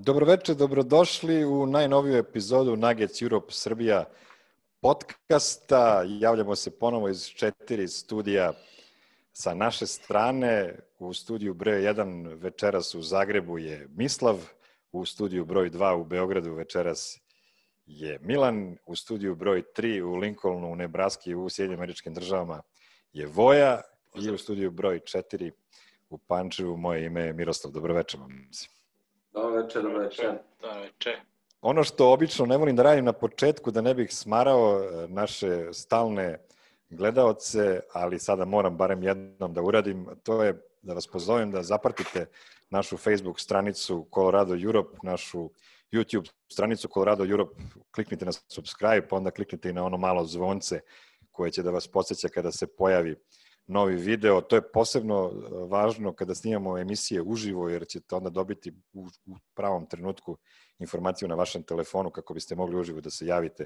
Dobroveče, dobrodošli u najnoviju epizodu Nuggets Europe Srbija podcasta. Javljamo se ponovo iz 4 studija sa naše strane. U studiju broj 1 večeras u Zagrebu je Mislav, u studiju broj 2 u Beogradu večeras je Milan, u studiju broj 3 u Lincolnu, u Nebraski, u Sjedinjenim Američkim Državama je Voja i u studiju broj 4 u Pančevu moje ime je Miroslav. Dobroveče, momci. Dobroveče. Ono što obično ne volim da radim na početku, da ne bih smarao naše stalne gledaoce, ali sada moram barem jednom da uradim, to je da vas pozovem da zapratite našu Facebook stranicu Colorado Europe, našu YouTube stranicu Colorado Europe, kliknite na subscribe, pa onda kliknite i na ono malo zvonce koje će da vas podsjeća kada se pojavi novi video. To je posebno važno kada snimamo emisije uživo, jer ćete onda dobiti u pravom trenutku informaciju na vašem telefonu kako biste mogli uživo da se javite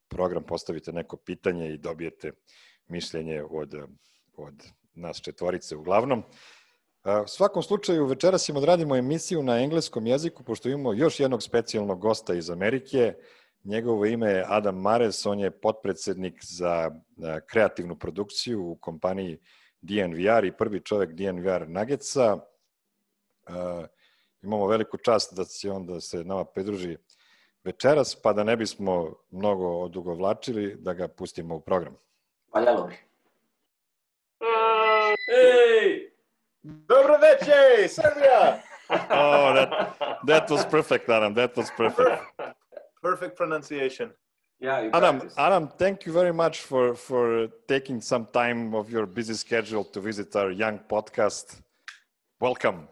program, postavite neko pitanje i dobijete mišljenje od nas četvorice uglavnom. U svakom slučaju, večeras ćemo da radimo emisiju na engleskom jeziku, pošto imamo još jednog specijalnog gosta iz Amerike. Njegovo ime je Adam Mares, on je potpredsednik za kreativnu produkciju u kompaniji DNVR i prvi čovek DNVR Nuggetsa. Imamo veliku čast da će on da se nama pridruži večeras, pa da ne bismo mnogo odugovlačili, da ga pustimo u program. Valjalo bi. Ej! Dobroveče, Srbija! Oh, that was perfect, Adam. That was perfect. Perfect pronunciation. Yeah, Adam, thank you very much for taking some time of your busy schedule to visit our young podcast. Welcome.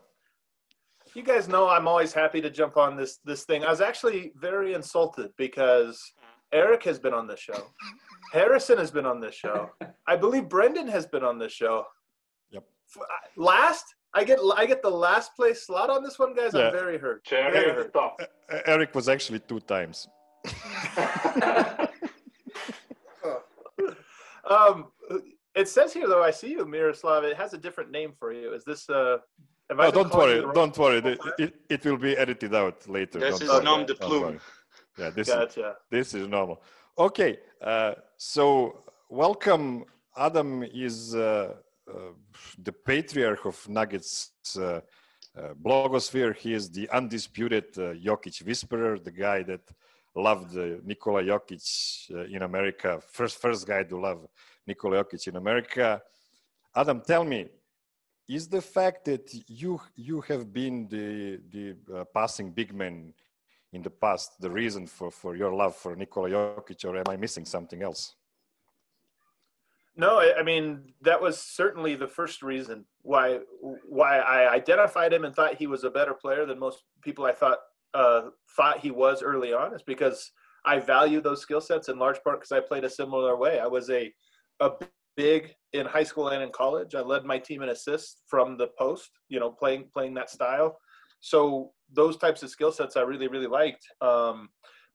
You guys know I'm always happy to jump on this thing. I was actually very insulted because Eric has been on this show. Harrison has been on this show. I believe Brendan has been on this show. Yep. Last? I get the last place slot on this one, guys. Yeah. I'm very hurt. Very hurt. Eric was actually 2 times. It says here, though, I see you, Miroslav. It has a different name for you. Is this don't worry. It will be edited out later. This is nom de plume. Yeah, gotcha. This is normal. Okay, so welcome. Adam is the patriarch of Nuggets blogosphere. He is the undisputed Jokic whisperer, the guy that loved Nikola Jokic in America, first guy to love Nikola Jokic in America. Adam, tell me, is the fact that you have been the passing big man in the past the reason for your love for Nikola Jokic, or am I missing something else? No, I mean, that was certainly the first reason why I identified him and thought he was a better player than most people I thought he was early on, is because I value those skill sets in large part because I played a similar way. I was a big in high school and in college. I led my team in assists from the post, playing that style. So those types of skill sets I really, really liked.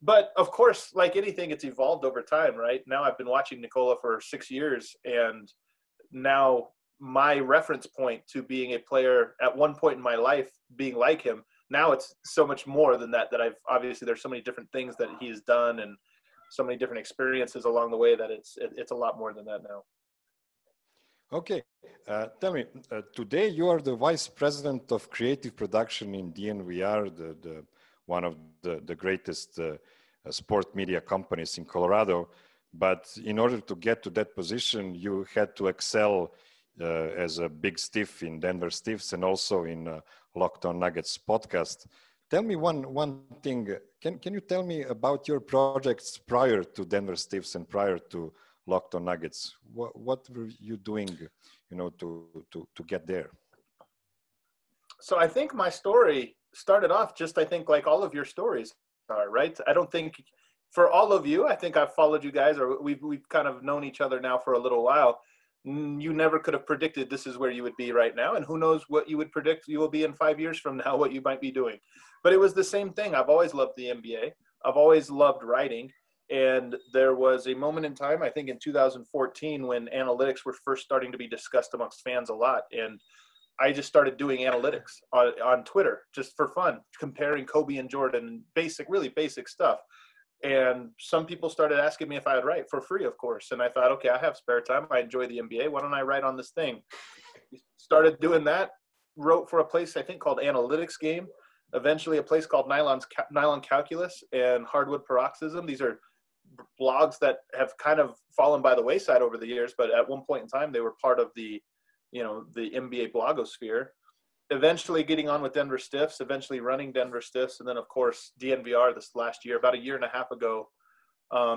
But of course, like anything, it's evolved over time, right? Now I've been watching Nikola for 6 years, and now my reference point to being a player at one point in my life being like him, now it's so much more than that obviously there's so many different things that he's done and so many different experiences along the way that it's a lot more than that now. Okay, tell me, today you are the vice president of creative production in DNVR, the one of the greatest sport media companies in Colorado. But in order to get to that position, you had to excel as a big stiff in Denver Stiffs and also in Locked On Nuggets podcast. Tell me one thing. Can you tell me about your projects prior to Denver Stiffs and prior to Locked On Nuggets? What were you doing, to get there? So I think my story started off just, I think, like all of your stories are, right? I don't think for all of you, I think I've followed you guys, or we've kind of known each other now for a little while. You never could have predicted this is where you would be right now. And who knows what you would predict you will be in 5 years from now, what you might be doing. But it was the same thing. I've always loved the NBA. I've always loved writing. And there was a moment in time, I think in 2014, when analytics were first starting to be discussed amongst fans a lot. And I just started doing analytics on Twitter just for fun, comparing Kobe and Jordan, really basic stuff. And some people started asking me if I would write for free, of course. And I thought, okay, I have spare time. I enjoy the NBA. Why don't I write on this thing? Started doing that, wrote for a place I think called Analytics Game, eventually a place called Nylon Calculus and Hardwood Paroxysm. These are blogs that have kind of fallen by the wayside over the years, but at one point in time, they were part of the NBA blogosphere. Eventually getting on with Denver Stiffs, eventually running Denver Stiffs, and then of course DNVR this last year, about a year and a half ago,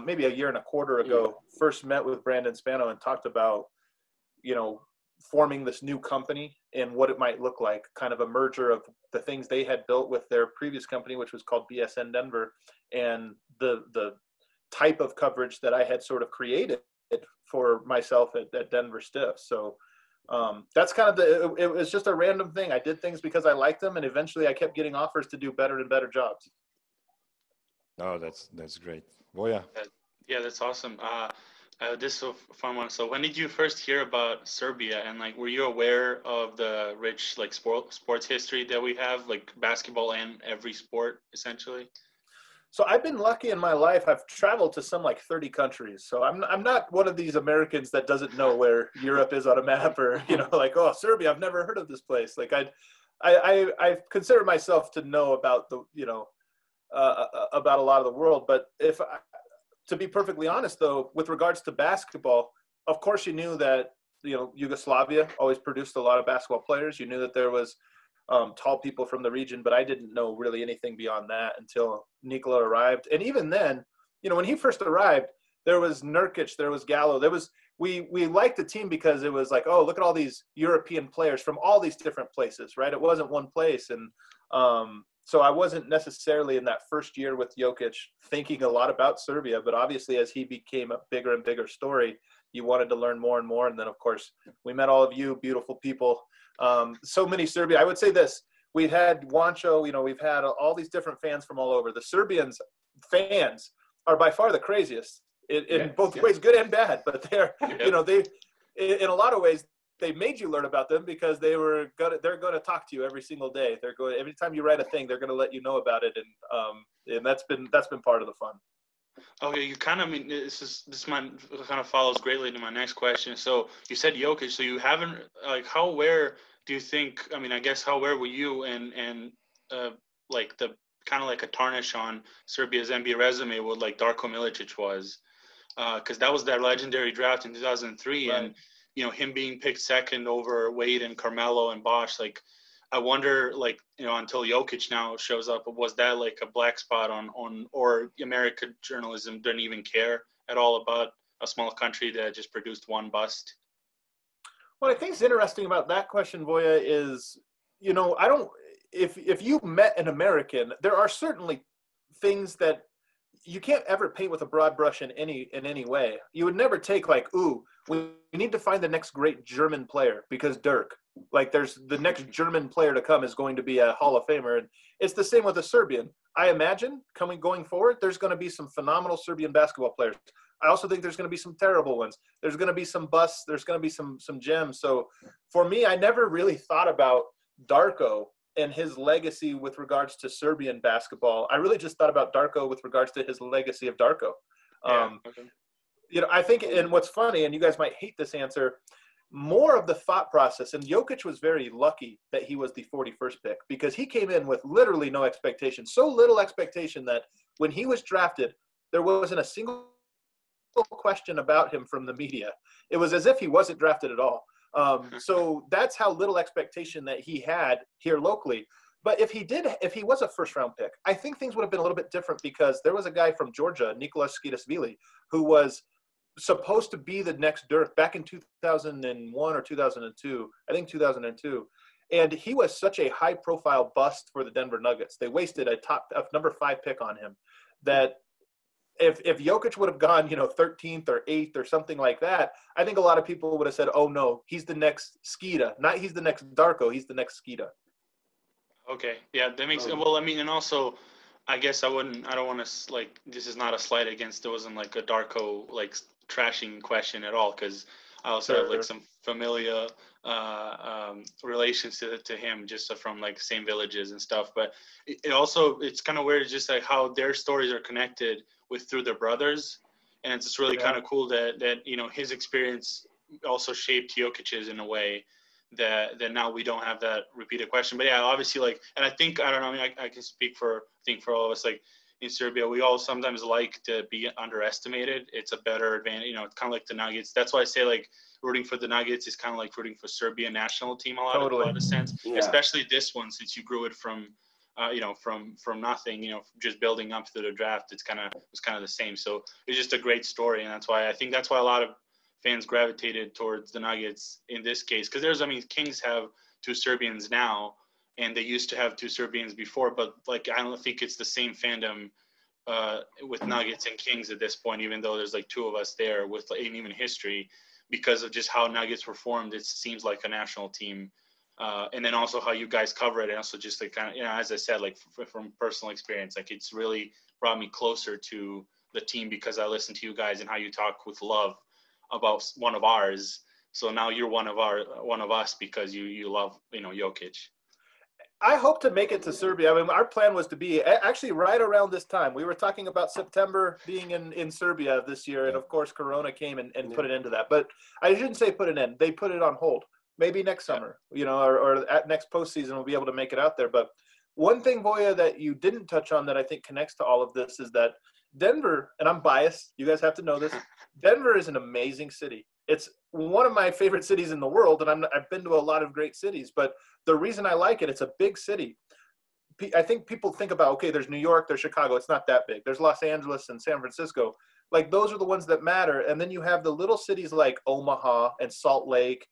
maybe a year and a quarter ago, first met with Brandon Spano and talked about, forming this new company and what it might look like, kind of a merger of the things they had built with their previous company, which was called BSN Denver, and the type of coverage that I had sort of created for myself at Denver Stiffs. So that's kind of it was just a random thing. I did things because I liked them, and eventually I kept getting offers to do better and better jobs. Oh, that's great. Oh yeah. Yeah, that's awesome. This is a fun one. So when did you first hear about Serbia, and like, were you aware of the rich like sports history that we have, like basketball and every sport essentially? So I've been lucky in my life. I've traveled to some like 30 countries. So I'm not one of these Americans that doesn't know where Europe is on a map, or like, oh, Serbia, I've never heard of this place. Like I consider myself to know about the about a lot of the world. But to be perfectly honest, though, with regards to basketball, of course you knew that Yugoslavia always produced a lot of basketball players. You knew that there was tall people from the region, but I didn't know really anything beyond that until Nikola arrived. And even then, when he first arrived, there was Nurkic, there was Gallo, we liked the team because it was like, oh, look at all these European players from all these different places, right? It wasn't one place. And so I wasn't necessarily in that first year with Jokic thinking a lot about Serbia, but obviously as he became a bigger and bigger story, you wanted to learn more and more. And then of course we met all of you beautiful people. So many Serbia. I would say this: we've had Wancho, we've had all these different fans from all over. The Serbians fans are by far the craziest in both ways, good and bad. But they're, they, in a lot of ways, they made you learn about them because they're going to talk to you every single day. Every time you write a thing, they're going to let you know about it, and that's been part of the fun. Okay, you kind of this kind of follows greatly to my next question. So you said Jokic, so you haven't, like, how aware do you think? I mean, I guess how aware were you and like the kind of like a tarnish on Serbia's NBA resume what like Darko Milicic was, because that was that legendary draft in 2003, right. And him being picked second over Wade and Carmelo and Bosh, like. I wonder, like, until Jokic now shows up, was that like a black spot on or American journalism didn't even care at all about a small country that just produced one bust? What I think is interesting about that question, Voya, is, if you met an American, there are certainly things that you can't ever paint with a broad brush in any way. You would never take like, ooh, we need to find the next great German player because Dirk. Like there's the next German player to come is going to be a Hall of Famer. And it's the same with a Serbian. I imagine going forward, there's going to be some phenomenal Serbian basketball players. I also think there's going to be some terrible ones. There's going to be some busts. There's going to be some gems. So for me, I never really thought about Darko and his legacy with regards to Serbian basketball. I really just thought about Darko with regards to his legacy of Darko. I think, and what's funny, and you guys might hate this answer, more of the thought process, and Jokic was very lucky that he was the 41st pick because he came in with literally no expectation, so little expectation that when he was drafted, there wasn't a single question about him from the media. It was as if he wasn't drafted at all. So that's how little expectation that he had here locally. But if he was a first round pick, I think things would have been a little bit different because there was a guy from Georgia, Nicholas Skidasvili, who was supposed to be the next Dirk back in 2001 or 2002. I think 2002. And he was such a high profile bust for the Denver Nuggets. They wasted a number 5 pick on him that if Jokic would have gone, 13th or 8th or something like that, I think a lot of people would have said, oh no, he's the next Skida. Not he's the next Darko, he's the next Skida. Okay. Yeah, that makes well, I mean, and also I guess I don't want to, like, this is not a slight against, it wasn't like a Darko like trashing question at all, because I also have like some familial relations to him, just from like same villages and stuff. But it's kind of weird, just like how their stories are connected through their brothers, and it's just really kind of cool that his experience also shaped Jokic's in a way that now we don't have that repeated question. But yeah, obviously, like, and I think, I don't know, I mean, I can speak for all of us, like in Serbia, we all sometimes like to be underestimated. It's a better advantage, it's kind of like the Nuggets. That's why I say, like, rooting for the Nuggets is kind of like rooting for Serbia national team a lot of sense, especially this one, since you grew it from nothing, just building up through the draft. It was kind of the same. So it's just a great story. And that's why a lot of fans gravitated towards the Nuggets in this case. Because Kings have 2 Serbians now, and they used to have 2 Serbians before, but like, I don't think it's the same fandom with Nuggets and Kings at this point, even though there's like 2 of us there with like, even history, because of just how Nuggets were formed. It seems like a national team. And then also how you guys cover it, and also just like kind of, as I said, like from personal experience, like it's really brought me closer to the team because I listen to you guys and how you talk with love about one of ours. So now you're one of us because you love Jokic. I hope to make it to Serbia. I mean, our plan was to be actually right around this time. We were talking about September being in Serbia this year, and of course Corona came and put an end to that. But I shouldn't say put an end. They put it on hold. Maybe next summer, or at next postseason, we'll be able to make it out there. But one thing, Voya, that you didn't touch on that I think connects to all of this is that Denver, and I'm biased, you guys have to know this, Denver is an amazing city. It's one of my favorite cities in the world, and I've been to a lot of great cities. But the reason I like it, it's a big city. I think people think about, okay, there's New York, there's Chicago. It's not that big. There's Los Angeles and San Francisco. Like, those are the ones that matter. And then you have the little cities like Omaha and Salt Lake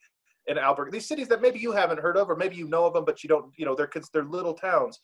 and Albuquerque, these cities that maybe you haven't heard of, or maybe you know of them, but you don't, they're little towns.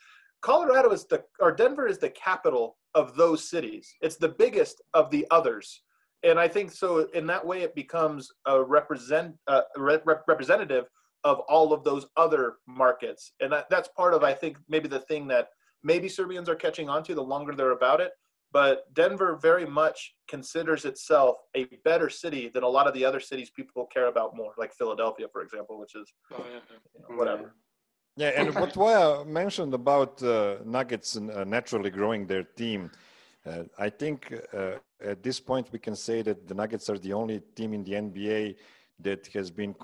Denver is the capital of those cities. It's the biggest of the others. And I think so in that way, it becomes a representative of all of those other markets. And that's part of, I think, maybe the thing that maybe Serbians are catching on to the longer they're about it. But Denver very much considers itself a better city than a lot of the other cities people care about more, like Philadelphia, for example, which is whatever. Yeah, and what Voya mentioned about Nuggets naturally growing their team, I think at this point we can say that the Nuggets are the only team in the NBA that has been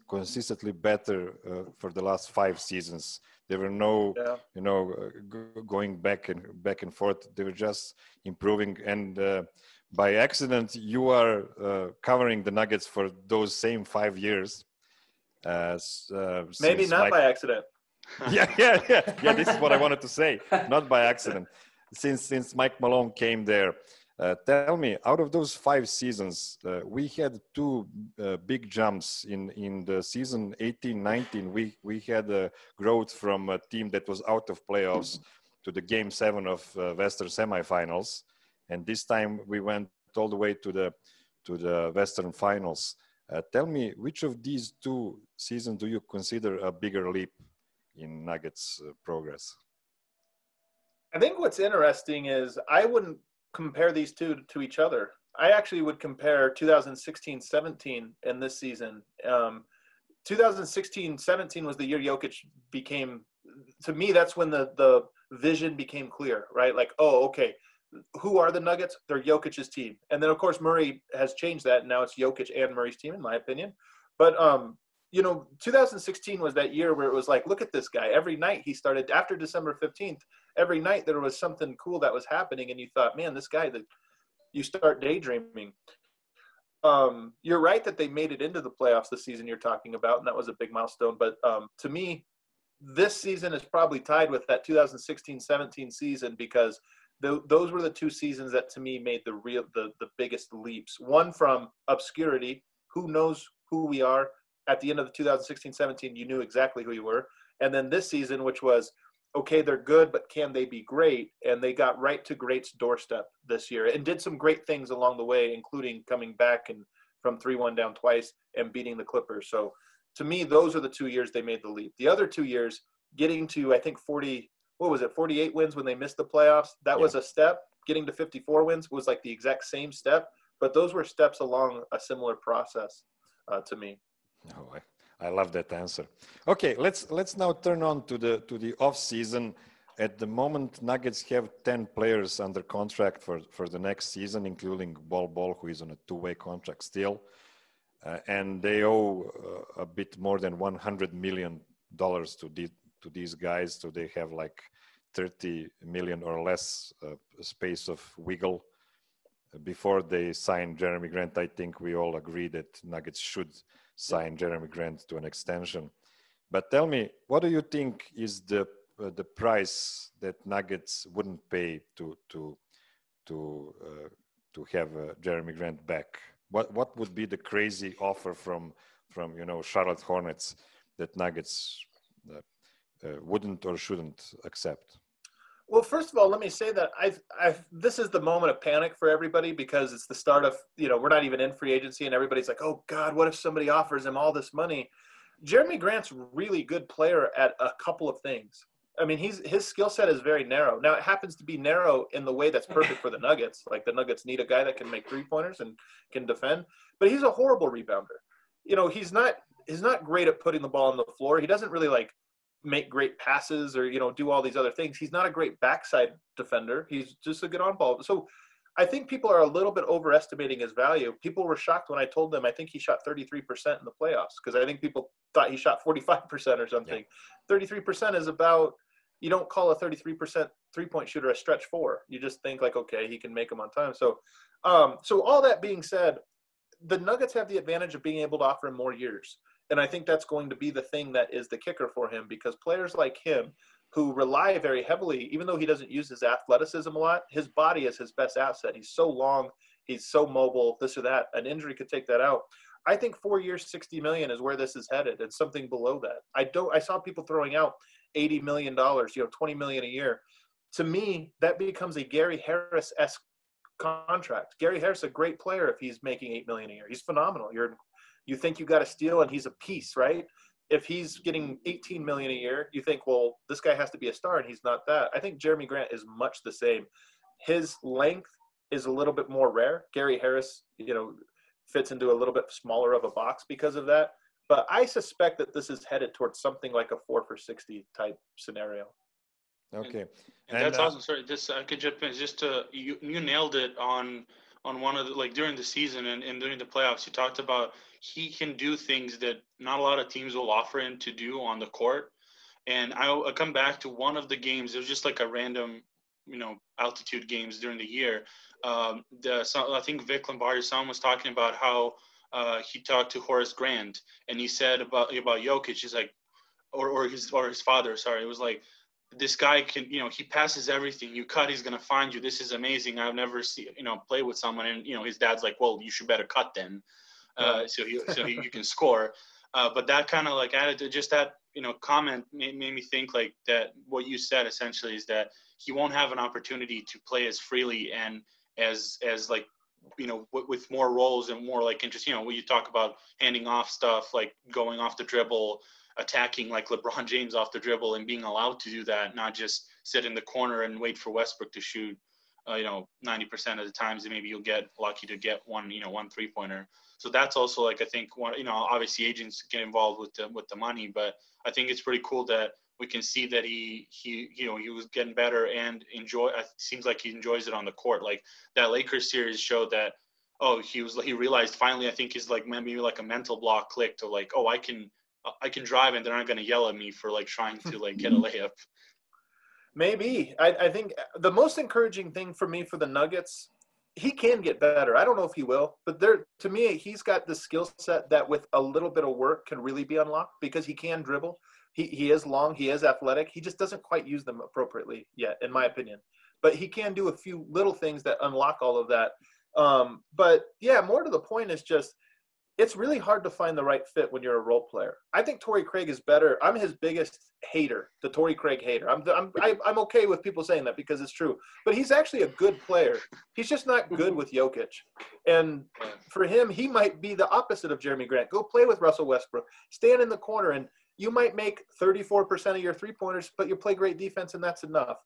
consistently better for the last 5 seasons. There were no, going back and forth. They were just improving. And by accident, you are covering the Nuggets for those same 5 years. Maybe not by accident. Yeah. This is what I wanted to say. Not by accident. Since Mike Malone came there. Tell me, out of those 5 seasons, we had 2 big jumps in the season 18-19. We had a growth from a team that was out of playoffs to the Game 7 of Western semifinals, and this time we went all the way to the Western finals. Tell me, which of these 2 seasons do you consider a bigger leap in Nuggets' progress? I think what's interesting is I wouldn't compare these 2 to each other. I actually would compare 2016-17 and this season. 2016-17 was the year Jokic became, to me, that's when the vision became clear, right? Like, oh, okay, who are the Nuggets? They're Jokic's team. And then, of course, Murray has changed that, and now it's Jokic and Murray's team, in my opinion. But 2016 was that year where it was like, look at this guy. Every night he started, after December 15th, every night there was something cool that was happening, and you thought, man, this guy, that you start daydreaming. You're right that they made it into the playoffs this season you're talking about, and that was a big milestone. But to me, this season is probably tied with that 2016-17 season, because those were the 2 seasons that to me made the biggest leaps. One from obscurity, who knows who we are. At the end of the 2016-17, you knew exactly who you were. And then this season, which was, okay, they're good, but can they be great? And they got right to great's doorstep this year and did some great things along the way, including coming back and from 3-1 down twice and beating the Clippers. So to me, those are the 2 years they made the leap. The other 2 years, getting to, I think, 48 wins when they missed the playoffs, that was a step. Getting to 54 wins was like the exact same step, but those were steps along a similar process. to me. Oh, I love that answer. Okay, let's now turn on to the off season. At the moment, Nuggets have 10 players under contract for the next season, including Bol, who is on a two-way contract still, and they owe a bit more than $100 million to these guys, so they have like 30 million or less space of wiggle before they sign Jeremy Grant. I think we all agree that Nuggets should sign Jeremy Grant to an extension. But tell me, what do you think is the price that Nuggets wouldn't pay to have Jeremy Grant back? What would be the crazy offer from Charlotte Hornets that Nuggets wouldn't or shouldn't accept? Well, first of all, let me say that this is the moment of panic for everybody, because it's the start of, we're not even in free agency and everybody's like, oh God, what if somebody offers him all this money? Jeremy Grant's a really good player at a couple of things. I mean, his skill set is very narrow. Now, it happens to be narrow in the way that's perfect for the Nuggets. Like, the Nuggets need a guy that can make three-pointers and can defend. But he's a horrible rebounder. He's not great at putting the ball on the floor. He doesn't really, make great passes or, do all these other things. He's not a great backside defender. He's just a good on-ball. So I think people are a little bit overestimating his value. People were shocked when I told them I think he shot 33% in the playoffs, because I think people thought he shot 45% or something. Yeah. 33% is about... You don't call a 33% three-point shooter a stretch four. You just think okay, he can make them on time. So all that being said, the Nuggets have the advantage of being able to offer him more years. And I think that's going to be the thing that is the kicker for him, because players like him who rely very heavily, even though he doesn't use his athleticism a lot, his body is his best asset. He's so long, he's so mobile, this or that. An injury could take that out. I think 4 years, $60 million is where this is headed, and something below that. I saw people throwing out $80 million, $20 million a year. To me, that becomes a Gary Harris-esque contract. Gary Harris is a great player if he's making $8 million a year. He's phenomenal. You think you got a steal and he's a piece, right? If he's getting $18 million a year, you think, well, this guy has to be a star, and he's not that. I think Jeremy Grant is much the same. His length is a little bit more rare. Gary Harris, fits into a little bit smaller of a box because of that. But I suspect that this is headed towards something like a 4 for 60 type scenario. Okay. And that's awesome. Sorry, I could jump in. You nailed it on one of the, during the season and during the playoffs. You talked about he can do things that not a lot of teams will offer him to do on the court. And I'll come back to one of the games. It was just a random, altitude games during the year. I think Vic Lombardi's son was talking about how he talked to Horace Grant, and he said about Jokic, he's like, or his father, sorry, it was like, this guy can, he passes everything. You cut, he's gonna find you. This is amazing. I've never seen, play with someone, and his dad's like, well, you should better cut then, so you can score. But that kind of added, just that comment made me think that what you said essentially is that he won't have an opportunity to play as freely and as with more roles and more interest, when you talk about handing off stuff, going off the dribble, attacking LeBron James off the dribble, and being allowed to do that, not just sit in the corner and wait for Westbrook to shoot, 90% of the times, and maybe you'll get lucky to get one 3-pointer. So that's also I think one, obviously agents get involved with the money, but I think it's pretty cool that we can see that he was getting better and seems like he enjoys it on the court. That Lakers series showed that, he realized finally, I think he's maybe a mental block clicked to I can drive and they're not going to yell at me for trying to get a layup. Maybe. I think the most encouraging thing for me for the Nuggets, he can get better. I don't know if he will, but to me, he's got the skill set that with a little bit of work can really be unlocked, because he can dribble. He is long. He is athletic. He just doesn't quite use them appropriately yet, in my opinion. But he can do a few little things that unlock all of that. But yeah, more to the point is just, it's really hard to find the right fit when you're a role player. I think Torrey Craig is better. I'm his biggest hater, the Torrey Craig hater. I'm okay with people saying that because it's true. But he's actually a good player. He's just not good with Jokic. And for him, he might be the opposite of Jeremy Grant. Go play with Russell Westbrook. Stand in the corner, and you might make 34% of your three-pointers, but you play great defense, and that's enough.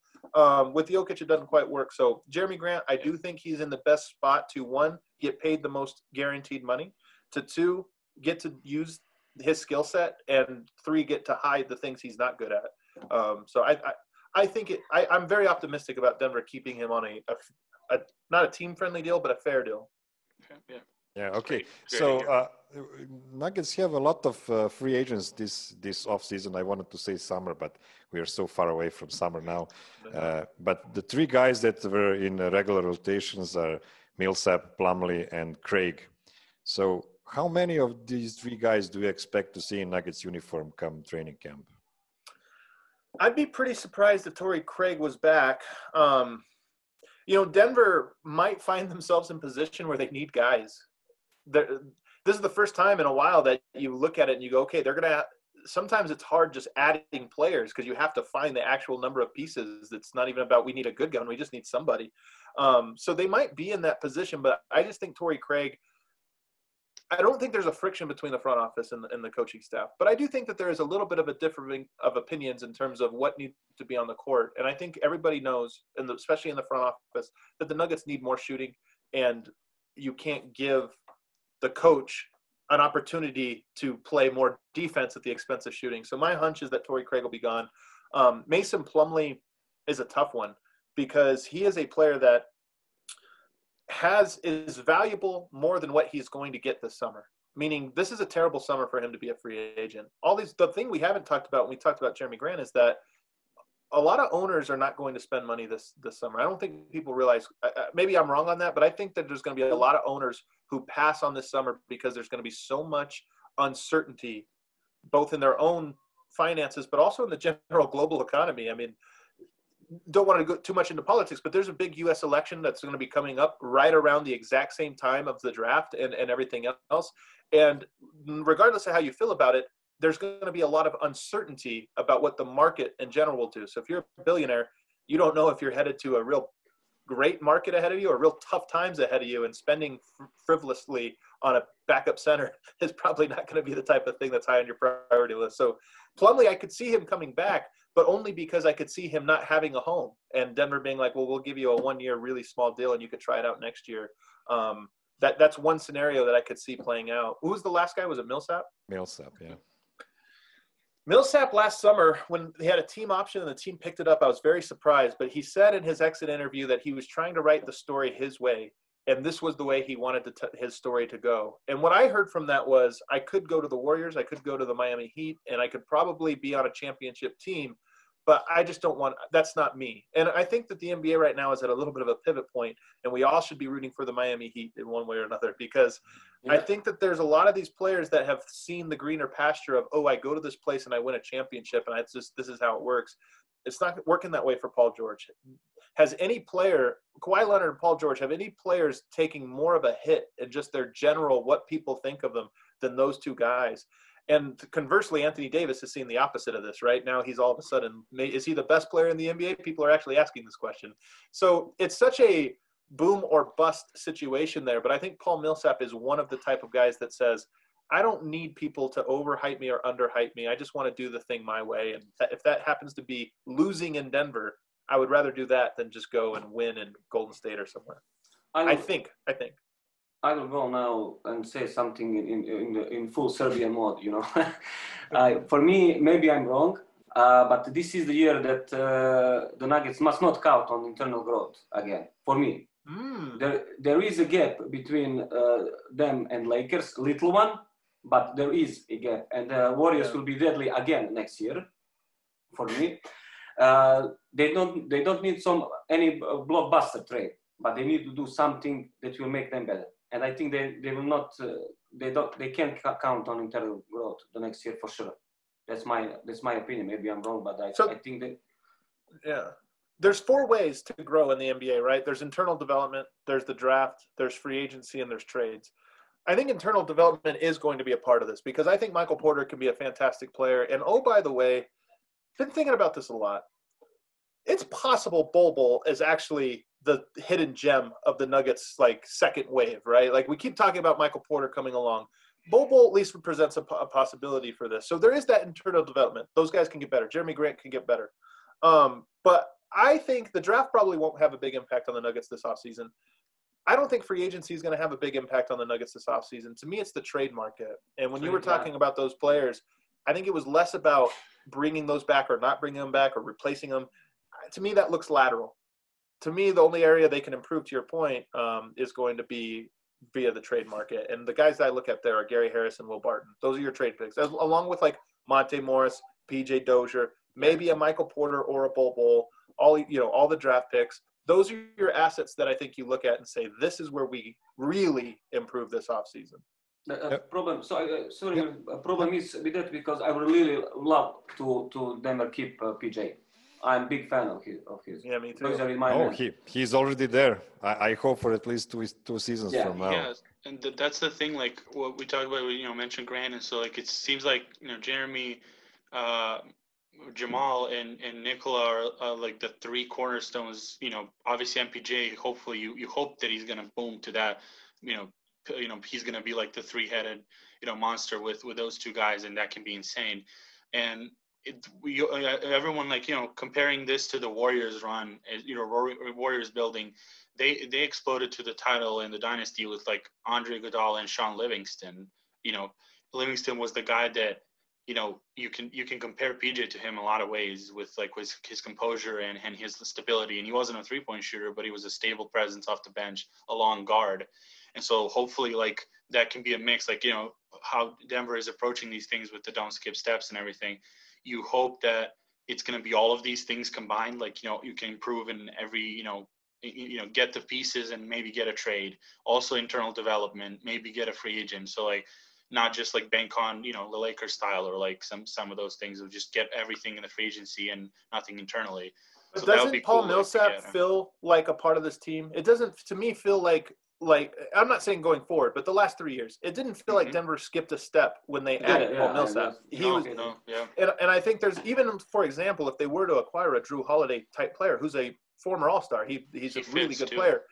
With Jokic, it doesn't quite work. So Jeremy Grant, I do think he's in the best spot to, one, get paid the most guaranteed money, to two, get to use his skill set, and 3 get to hide the things he's not good at. So I think I'm very optimistic about Denver keeping him on a not a team-friendly deal, but a fair deal. Yeah. Yeah. Okay. Great So Nuggets have a lot of free agents this off season. I wanted to say summer, but we are so far away from summer now. But the 3 guys that were in regular rotations are Millsap, Plumlee, and Craig. So how many of these 3 guys do you expect to see in Nuggets uniform come training camp? I'd be pretty surprised if Torrey Craig was back. Denver might find themselves in position where they need guys. This is the first time in a while that you look at it and you go, okay, they're going to sometimes it's hard just adding players because you have to find the actual number of pieces. It's not even about we need a good gun. We just need somebody. So they might be in that position, but I just think Torrey Craig, I don't think there's a friction between the front office and the coaching staff, but I do think that there is a little bit of a differing of opinions in terms of what needs to be on the court. And I think everybody knows, and especially in the front office, that the Nuggets need more shooting, and you can't give the coach an opportunity to play more defense at the expense of shooting. So my hunch is that Torrey Craig will be gone. Mason Plumlee is a tough one because he is a player that is valuable more than what he's going to get this summer. Meaning this is a terrible summer for him to be a free agent. The thing we haven't talked about when we talked about Jeremy Grant is that a lot of owners are not going to spend money this summer. I don't think people realize, maybe I'm wrong on that, but I think that there's going to be a lot of owners who pass on this summer because there's going to be so much uncertainty, both in their own finances, but also in the general global economy. I mean, don't want to go too much into politics, but there's a big U.S. election that's going to be coming up right around the exact same time of the draft and everything else. And regardless of how you feel about it, there's going to be a lot of uncertainty about what the market in general will do. So if you're a billionaire, you don't know if you're headed to a real great market ahead of you or real tough times ahead of you, and spending frivolously on a backup center is probably not going to be the type of thing that's high on your priority list. So Plumlee, I could see him coming back, but only because I could see him not having a home and Denver being like, well, we'll give you a 1-year really small deal and you could try it out next year. That's one scenario that I could see playing out. Who was the last guy? Was it Millsap? Millsap, yeah. Millsap last summer, when he had a team option and the team picked it up, I was very surprised. But he said in his exit interview that he was trying to write the story his way, and this was the way he wanted his story to go. And what I heard from that was, I could go to the Warriors, I could go to the Miami Heat, and I could probably be on a championship team, but I just don't want – that's not me. And I think that the NBA right now is at a little bit of a pivot point, and we all should be rooting for the Miami Heat in one way or another, because I think that there's a lot of these players that have seen the greener pasture of, oh, I go to this place and I win a championship, and it's just this is how it works. It's not working that way for Paul George. Has any player – Kawhi Leonard and Paul George – have any players taking more of a hit in just their general what people think of them than those two guys? And conversely, Anthony Davis has seen the opposite of this, right? Now he's all of a sudden, is he the best player in the NBA? People are actually asking this question. So it's such a boom or bust situation there. But I think Paul Millsap is one of the type of guys that says, I don't need people to overhype me or underhype me. I just want to do the thing my way. And if that happens to be losing in Denver, I would rather do that than just go and win in Golden State or somewhere. I think. I will go now and say something in full Serbian mode, you know. For me, maybe I'm wrong, but this is the year that the Nuggets must not count on internal growth again, for me. There is a gap between them and Lakers, little one, but there is a gap. And the Warriors will be deadly again next year, for me. They don't need any blockbuster trade, but they need to do something that will make them better. And I think they will not. They can't count on internal growth the next year for sure. That's my opinion. Maybe I'm wrong, but I think that. Yeah, there's 4 ways to grow in the NBA, right? There's internal development, there's the draft, there's free agency, and there's trades. I think internal development is going to be a part of this because I think Michael Porter can be a fantastic player. And oh, by the way, been thinking about this a lot. It's possible Bol Bol is actually the hidden gem of the Nuggets, like, second wave, right? Like, we keep talking about Michael Porter coming along. Bol Bol at least presents a possibility for this. So there is that internal development. Those guys can get better. Jeremy Grant can get better. But I think the draft probably won't have a big impact on the Nuggets this offseason. I don't think free agency is going to have a big impact on the Nuggets this offseason. To me, it's the trade market. And when you were talking about those players, I think it was less about bringing those back or not bringing them back or replacing them. To me, that looks lateral. To me, the only area they can improve, to your point, is going to be via the trade market. And the guys that I look at there are Gary Harris and Will Barton. Those are your trade picks, along with like Monte Morris, PJ Dozier, maybe a Michael Porter or a Bol, all the draft picks. Those are your assets that I think you look at and say, this is where we really improve this offseason. Problem. Problem is with that because I would really love to Denver keep PJ. I'm a big fan of his. Yeah, me too. He's already there. I hope for at least two seasons from now. Yeah, and that's the thing. Like what we talked about, mentioned Grant, and so like it seems like Jeremy, Jamal, and Nikola are like the three cornerstones. Obviously MPJ. Hopefully, you hope that he's gonna boom to that. He's gonna be like the three-headed monster with those two guys, and that can be insane. And everyone comparing this to the Warriors run, Warriors building, they exploded to the title in the dynasty with like Andre Iguodala and Sean Livingston. Livingston was the guy that you can compare PJ to him a lot of ways with like his composure and his stability. And he wasn't a 3-point shooter, but he was a stable presence off the bench, a long guard. And so hopefully like that can be a mix, like how Denver is approaching these things with the don't skip steps and everything. You hope that it's going to be all of these things combined. Like, you can improve in every, get the pieces and maybe get a trade, also internal development, maybe get a free agent. So like, not just like bank on, the Lakers style or like some of those things of just get everything in the free agency and nothing internally. But so doesn't Paul Millsap feel like a part of this team? It doesn't, to me, feel like I'm not saying going forward, but the last 3 years, it didn't feel like Denver skipped a step when they added Paul Millsap. And I think there's even, for example, if they were to acquire a Drew Holiday type player, who's a former All-Star, he's a really good player.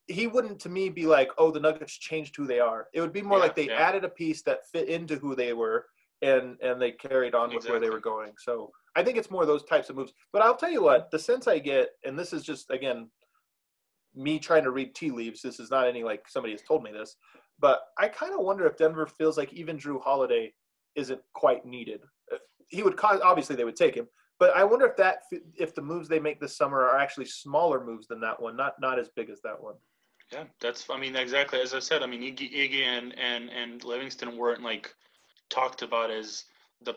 He wouldn't, to me, be like, oh, the Nuggets changed who they are. It would be more like they added a piece that fit into who they were, and they carried on with where they were going. So I think it's more those types of moves. But I'll tell you what, the sense I get, and this is just, again, me trying to read tea leaves. This is not any like somebody has told me this, but I kind of wonder if Denver feels like even Drew Holiday isn't quite needed. He would obviously they would take him, but I wonder if the moves they make this summer are actually smaller moves than that one, not as big as that one. Yeah, exactly. As I said, Iggy and Livingston weren't like talked about as the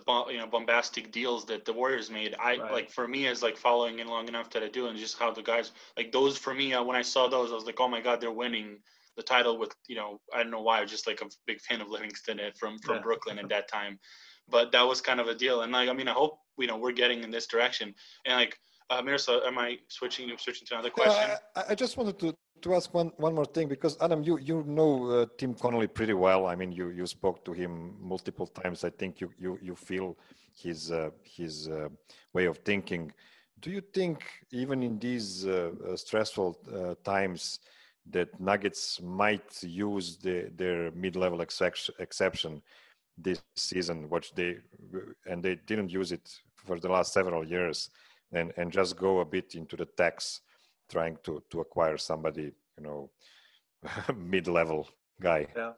bombastic deals that the Warriors made. Like for me as like following in long enough that I do, and just how the guys like those for me when I saw those I was like, oh my God, they're winning the title with I don't know why, I was just like a big fan of Livingston from Brooklyn at that time, but that was kind of a deal. And like I hope we're getting in this direction. And like Miroslav, am I switching to another question? I just wanted to ask one more thing, because Adam, you know Tim Connolly pretty well. You spoke to him multiple times. I think you feel his way of thinking. Do you think even in these stressful times that Nuggets might use their mid-level exception this season, and they didn't use it for the last several years, and just go a bit into the tax, trying to acquire somebody, mid-level guy? Yeah.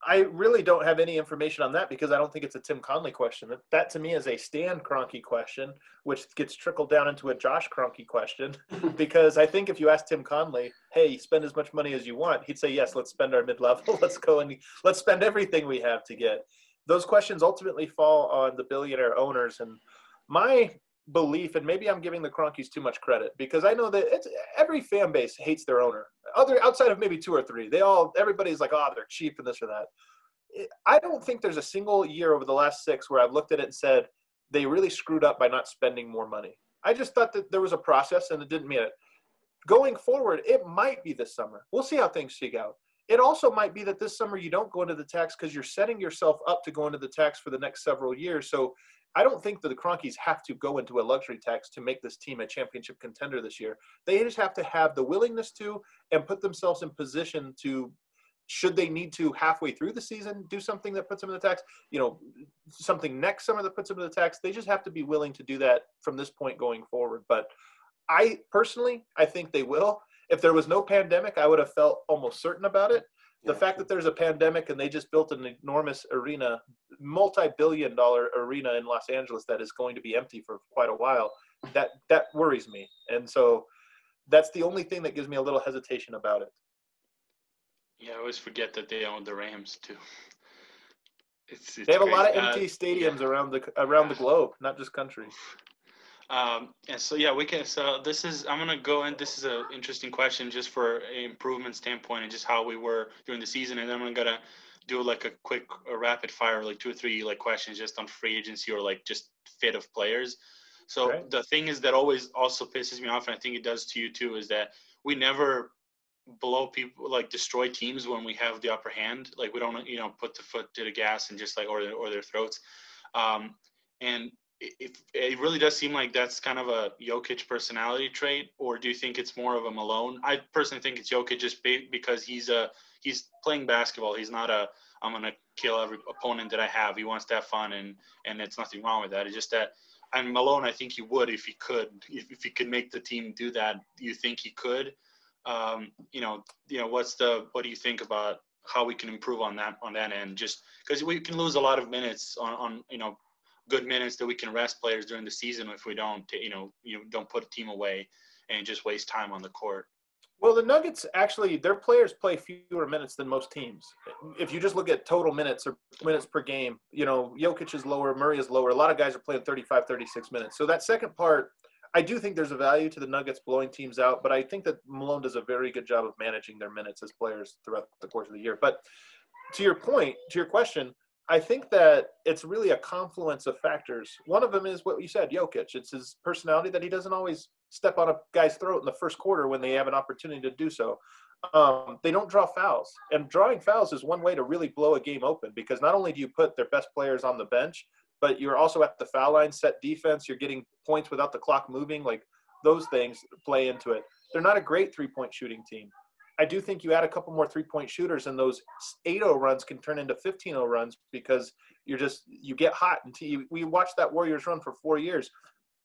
I really don't have any information on that, because I don't think it's a Tim Connolly question. That to me is a Stan Kroenke question, which gets trickled down into a Josh Kroenke question. Because I think if you ask Tim Connolly, hey, spend as much money as you want, he'd say, yes, let's spend our mid-level. Let's go and let's spend everything we have to get. Those questions ultimately fall on the billionaire owners. And my belief, and maybe I'm giving the Kroenkes too much credit, because I know that every fan base hates their owner. Outside of maybe 2 or 3, everybody's like, oh, they're cheap and this or that. I don't think there's a single year over the last 6 where I've looked at it and said they really screwed up by not spending more money. I just thought that there was a process and it didn't mean it. Going forward, it might be this summer. We'll see how things shake out. It also might be that this summer you don't go into the tax because you're setting yourself up to go into the tax for the next several years. So I don't think that the Kroenkes have to go into a luxury tax to make this team a championship contender this year. They just have to have the willingness to, and put themselves in position to, should they need to halfway through the season, do something that puts them in the tax, something next summer that puts them in the tax. They just have to be willing to do that from this point going forward. But I personally think they will. If there was no pandemic, I would have felt almost certain about it. The fact that there's a pandemic and they just built an enormous arena, multi-billion-dollar arena in Los Angeles that is going to be empty for quite a while, that worries me. And so that's the only thing that gives me a little hesitation about it. Yeah, I always forget that they own the Rams too. It's they have crazy. A lot of empty stadiums around the globe, not just countries. And so we can. So I'm gonna go in. This is an interesting question, just for an improvement standpoint, and just how we were during the season. And then I'm gonna do like a quick, rapid fire, like 2 or 3 like questions, just on free agency or like just fit of players. So The thing is that always also pisses me off, and I think it does to you too, is that we never blow people, like destroy teams when we have the upper hand. Like we don't, put the foot to the gas and just like or their throats. And it really does seem like that's kind of a Jokic personality trait, or do you think it's more of a Malone? I personally think it's Jokic just because he's playing basketball. He's not I'm going to kill every opponent that I have. He wants to have fun, and it's nothing wrong with that. It's just that, and Malone, I think he would if he could. If he could make the team do that, do you think he could? What do you think about how we can improve on that end? Just because we can lose a lot of minutes on good minutes that we can rest players during the season if we don't, you don't put a team away and just waste time on the court. Well, the Nuggets, actually, their players play fewer minutes than most teams. If you just look at total minutes or minutes per game, Jokic is lower, Murray is lower. A lot of guys are playing 35, 36 minutes. So that second part, I do think there's a value to the Nuggets blowing teams out, but I think that Malone does a very good job of managing their minutes as players throughout the course of the year. But to your point, to your question, I think that it's really a confluence of factors. One of them is what you said, Jokic. It's his personality that he doesn't always step on a guy's throat in the first quarter when they have an opportunity to do so. They don't draw fouls. And drawing fouls is one way to really blow a game open, because not only do you put their best players on the bench, but you're also at the foul line, set defense. You're getting points without the clock moving. Like, those things play into it. They're not a great three-point shooting team. I do think you add a couple more three-point shooters, and those 8-0 runs can turn into 15-0 runs, because you get hot. We watched that Warriors run for 4 years.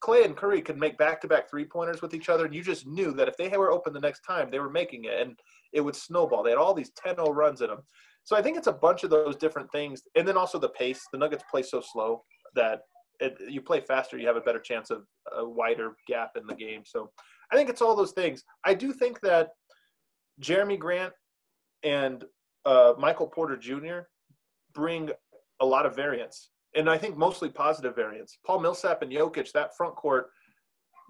Clay and Curry could make back-to-back three-pointers with each other, and you just knew that if they were open the next time, they were making it, and it would snowball. They had all these 10-0 runs in them. So I think it's a bunch of those different things, and then also the pace. The Nuggets play so slow that you play faster, you have a better chance of a wider gap in the game. So I think it's all those things. I do think that Jeremy Grant and Michael Porter Jr. bring a lot of variance, and I think mostly positive variance. Paul Millsap and Jokic, that front court,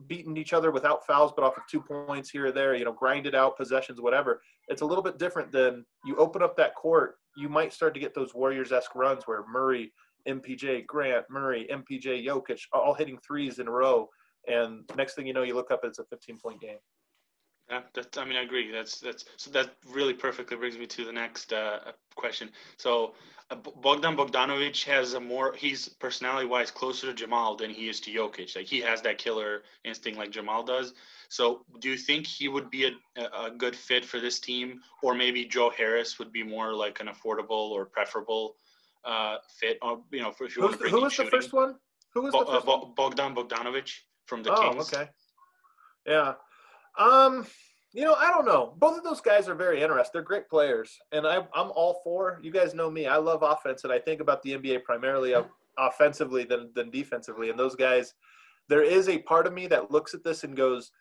beating each other without fouls but off of 2 points here or there, grinded out possessions, whatever. It's a little bit different than you open up that court. You might start to get those Warriors-esque runs where Murray, MPJ, Grant, Murray, MPJ, Jokic, all hitting threes in a row, and next thing you know, you look up, it's a 15-point game. Yeah, I agree. So that really perfectly brings me to the next question. So Bogdan Bogdanovic has he's personality-wise closer to Jamal than he is to Jokic. Like, he has that killer instinct like Jamal does. So do you think he would be a good fit for this team, or maybe Joe Harris would be more like an affordable or preferable fit? Or, if you want to bring who was the first one? Who was the first one? Bogdan Bogdanovic from the Kings. Oh, okay. Yeah. I don't know. Both of those guys are very interesting. They're great players, and I'm all for. You guys know me. I love offense, and I think about the NBA primarily offensively than defensively. And those guys, there is a part of me that looks at this and goes,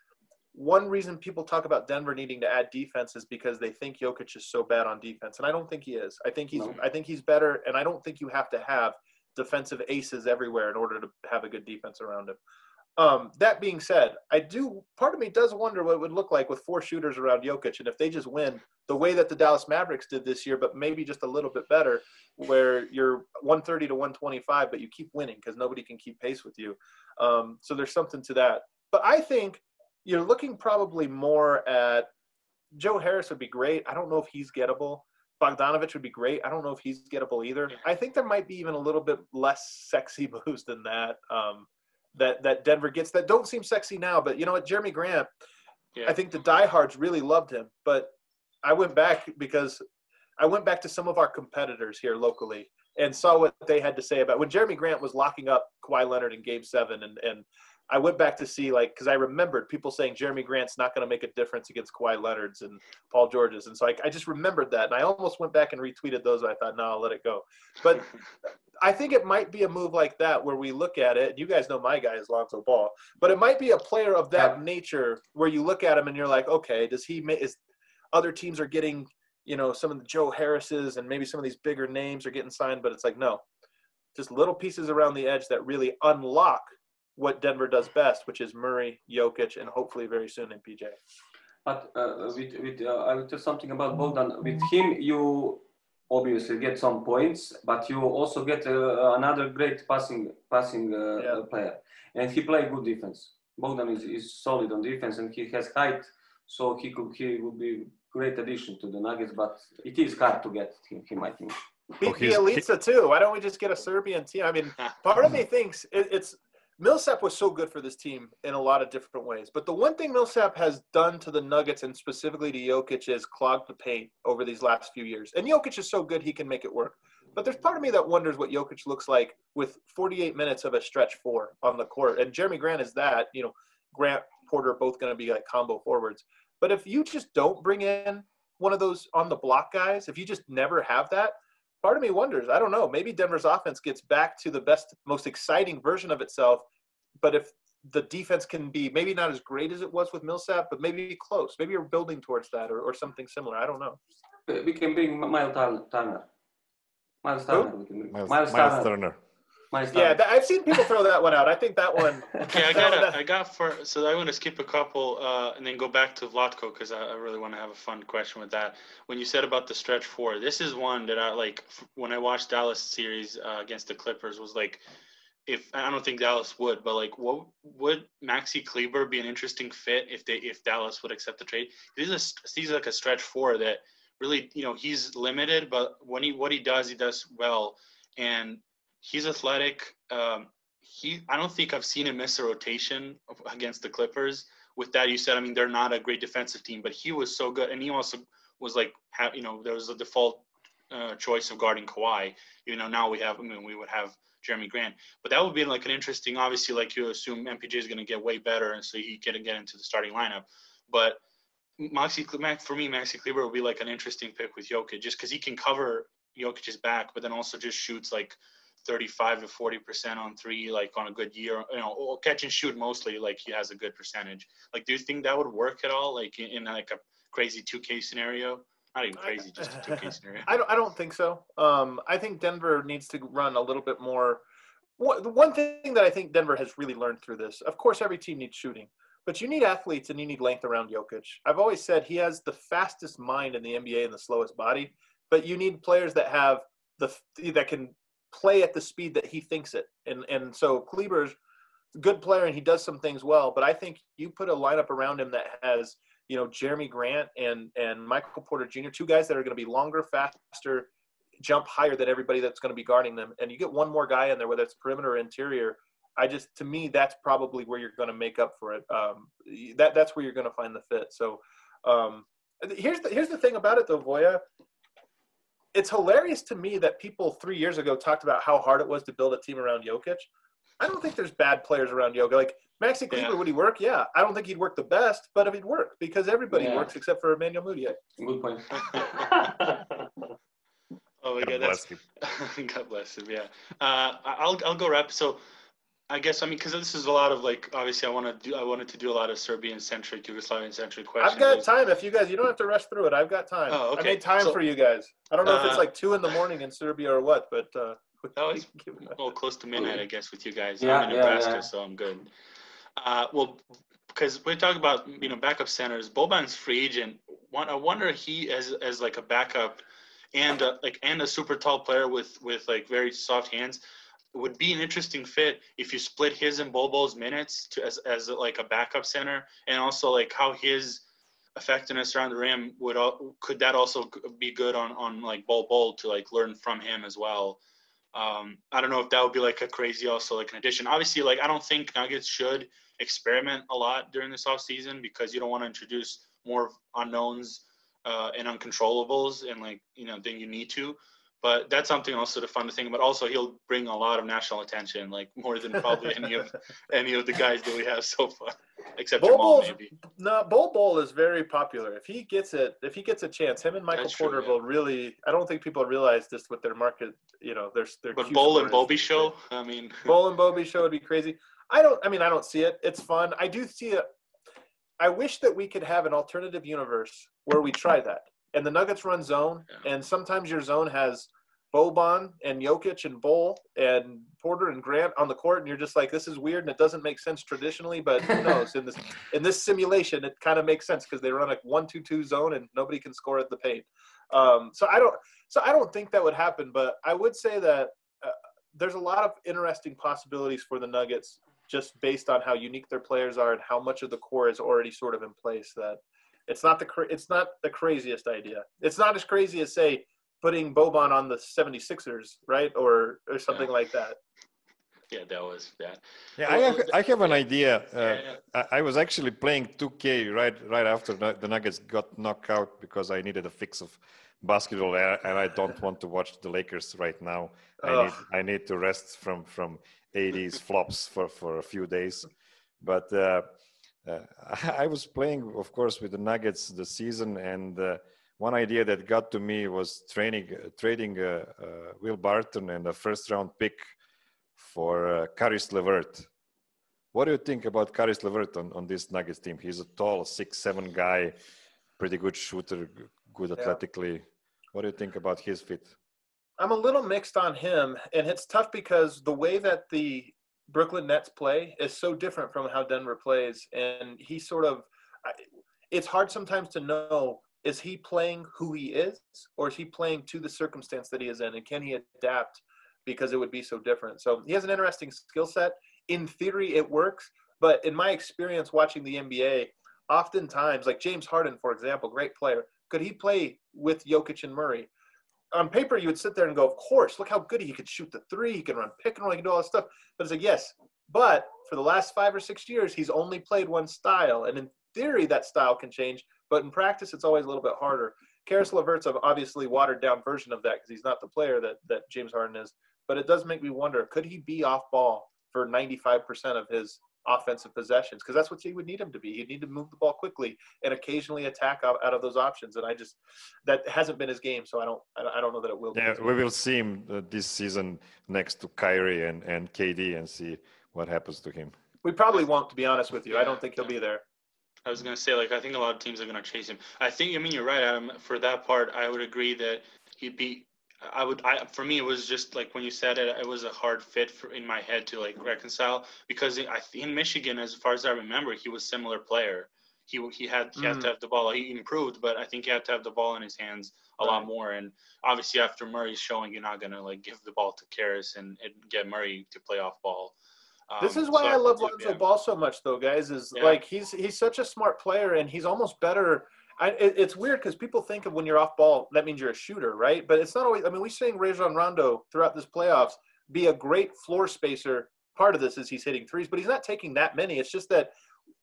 one reason people talk about Denver needing to add defense is because they think Jokic is so bad on defense, and I don't think he is. I think he's better, and I don't think you have to have defensive aces everywhere in order to have a good defense around him. That being said, part of me does wonder what it would look like with 4 shooters around Jokic, and if they just win the way that the Dallas Mavericks did this year, but maybe just a little bit better, where you're 130 to 125, but you keep winning because nobody can keep pace with you. So there's something to that. But I think you're looking probably more at Joe Harris would be great. I don't know if he's gettable. Bogdanovic would be great. I don't know if he's gettable either. I think there might be even a little bit less sexy moves than that. That Denver gets that don't seem sexy now, but you know what, Jeremy Grant, I think the diehards really loved him. But I went back to some of our competitors here locally and saw what they had to say about when Jeremy Grant was locking up Kawhi Leonard in Game 7 and I went back to see, like, because I remembered people saying Jeremy Grant's not going to make a difference against Kawhi Leonard's and Paul George's. And so I just remembered that. And I almost went back and retweeted those. I thought, no, I'll let it go. But I think it might be a move like that where we look at it. You guys know my guy is Lonzo Ball. But it might be a player of that nature where you look at him and you're like, okay, is other teams are getting, you know, some of the Joe Harris's and maybe some of these bigger names are getting signed. But it's like, no, just little pieces around the edge that really unlock what Denver does best, which is Murray, Jokic, and hopefully very soon MPJ. But I will tell something about Bogdan. With him, you obviously get some points, but you also get another great passing player, and he plays good defense. Bogdan is solid on defense, and he has height, so he would be great addition to the Nuggets. But it is hard to get him I think. Bielitsa too. Why don't we just get a Serbian team? I mean, part of me thinks it's. Millsap was so good for this team in a lot of different ways. But the one thing Millsap has done to the Nuggets and specifically to Jokic is clogged the paint over these last few years. And Jokic is so good he can make it work. But there's part of me that wonders what Jokic looks like with 48 minutes of a stretch four on the court. And Jeremy Grant is that. You know, Grant, Porter both going to be like combo forwards. But if you just don't bring in one of those on the block guys, if you just never have that, part of me wonders, I don't know, maybe Denver's offense gets back to the best, most exciting version of itself. But if the defense can be maybe not as great as it was with Millsap, but maybe close. Maybe you're building towards that or something similar. I don't know. We can bring Miles Turner. Miles Turner. Yeah, I've seen people throw that one out. I think that one. Okay, so I'm going to skip a couple and then go back to Vlatko because I really want to have a fun question with that. When you said about the stretch four, this is one that I like when I watched Dallas series against the Clippers was like, if I don't think Dallas would, but like, what would Maxi Kleber be an interesting fit if Dallas would accept the trade? He's like a stretch four that really, you know, he's limited, but what he does well, and he's athletic. I don't think I've seen him miss a rotation against the Clippers. With that, you said, I mean, they're not a great defensive team, but he was so good, and he also was like, you know, there was a default choice of guarding Kawhi. You know, now we would have Jeremy Grant, but that would be like an interesting. Obviously, like you assume MPJ is going to get way better, and so he can get into the starting lineup. But Maxi Kleber would be like an interesting pick with Jokic, just because he can cover Jokic's back, but then also just shoots like 35 to 40% on three, like on a good year, you know, or catch and shoot mostly. Like he has a good percentage. Like, do you think that would work at all? Like in like a crazy 2K scenario? Not even crazy, just a 2K scenario. I don't think so. I think Denver needs to run a little bit more. The one thing that I think Denver has really learned through this, of course, every team needs shooting, but you need athletes and you need length around Jokic. I've always said he has the fastest mind in the NBA and the slowest body, but you need players that have that can play at the speed that he thinks it. And so Kleber's a good player and he does some things well, but I think you put a lineup around him that has, you know, Jeremy Grant and Michael Porter Jr., two guys that are going to be longer, faster, jump higher than everybody that's going to be guarding them. And you get one more guy in there, whether it's perimeter or interior. To me, that's probably where you're going to make up for it. That's where you're going to find the fit. So here's the thing about it though, Voya. It's hilarious to me that people 3 years ago talked about how hard it was to build a team around Jokic. I don't think there's bad players around Jokic. Like Maxi Kleber, would he work? Yeah. I don't think he'd work the best, but if he'd work, because everybody works except for Emmanuel Mudiay. Good point. Oh my God, God bless him. Yeah, I'll go wrap. So, I guess because this is a lot of like obviously I wanted to do a lot of Serbian-centric, Yugoslavian-centric questions. I've got time. If you guys, you don't have to rush through it. I've got time. Oh, okay. I made time for you guys. I don't know if it's like 2 a.m. in Serbia or what, but it's close to midnight, I guess, with you guys. I'm in Nebraska, so I'm good. Well, because we talk about backup centers. Boban's free agent. I wonder if he as like a backup and a super tall player with like very soft hands would be an interesting fit if you split his and Bobo's minutes as like a backup center, and also like how his effectiveness around the rim could that also be good on like Bol to like learn from him as well. I don't know if that would be like a crazy also like an addition. Obviously, like I don't think Nuggets should experiment a lot during this off season because you don't want to introduce more unknowns and uncontrollables and than you need to. But that's something also to fun to think about. Also, he'll bring a lot of national attention, like more than probably any of the guys that we have so far, except Jamal maybe. No, Bol is very popular. If he gets a chance, him and Michael Porter will really. I don't think people realize this with their market. You know, their. But Bol and Bobby show. I mean, Bol and Bobby show would be crazy. I don't see it. It's fun. I do see it. I wish that we could have an alternative universe where we try that. And the Nuggets run zone, and sometimes your zone has Boban and Jokic and Bol and Porter and Grant on the court, and you're just like, this is weird and it doesn't make sense traditionally, but who knows? In this simulation, it kind of makes sense because they run a 1-2-2 zone and nobody can score at the paint. So I don't think that would happen, but I would say that there's a lot of interesting possibilities for the Nuggets just based on how unique their players are and how much of the core is already sort of in place. That it's not the craziest idea. It's not as crazy as, say, putting Boban on the 76ers, right? Or something like that. Yeah, that was bad. Yeah, I have an idea. I was actually playing 2K right after the Nuggets got knocked out because I needed a fix of basketball, and I don't want to watch the Lakers right now. I need to rest from 80s flops for a few days. But I was playing, of course, with the Nuggets this season, and one idea that got to me was trading Will Barton and a first-round pick for Caris LeVert. What do you think about Caris LeVert on this Nuggets team? He's a tall 6'7" guy, pretty good shooter, good athletically. What do you think about his fit? I'm a little mixed on him, and it's tough because the way that the Brooklyn Nets play is so different from how Denver plays, and he sort of – it's hard sometimes to know, is he playing who he is, or is he playing to the circumstance that he is in, and can he adapt because it would be so different? So he has an interesting skill set. In theory, it works, but in my experience watching the NBA, oftentimes, like James Harden, for example, great player, could he play with Jokic and Murray? On paper, you would sit there and go, of course, look how good he could shoot the three, he can run pick and roll, he can do all this stuff. But it's like, yes, but for the last 5 or 6 years, he's only played one style, and in theory, that style can change, but in practice, it's always a little bit harder. Caris LeVert's an obviously watered-down version of that because he's not the player that James Harden is, but it does make me wonder, could he be off ball for 95% of his offensive possessions? Because that's what he would need him to be. He'd need to move the ball quickly and occasionally attack out of those options, and that hasn't been his game, so I don't know that it will be. Yeah, we will see him this season next to Kyrie and KD and see what happens to him. We probably won't, to be honest with you. I don't think he'll be there. I was going to say, I think a lot of teams are going to chase him. You're right, Adam. For that part, I would agree that he'd be for me, it was just like when you said it, it was a hard fit in my head to reconcile, because in Michigan, as far as I remember, he was a similar player. He had to have the ball. He improved, but I think he had to have the ball in his hands a lot more. And obviously, after Murray's showing, you're not going to give the ball to Caris and get Murray to play off ball. This is why I love Lonzo Ball so much, though, guys. He's such a smart player, and he's almost better. It's weird because people think of when you're off ball, that means you're a shooter, right? But it's not always. I mean, we're seeing Rajon Rondo throughout this playoffs be a great floor spacer. Part of this is he's hitting threes, but he's not taking that many. It's just that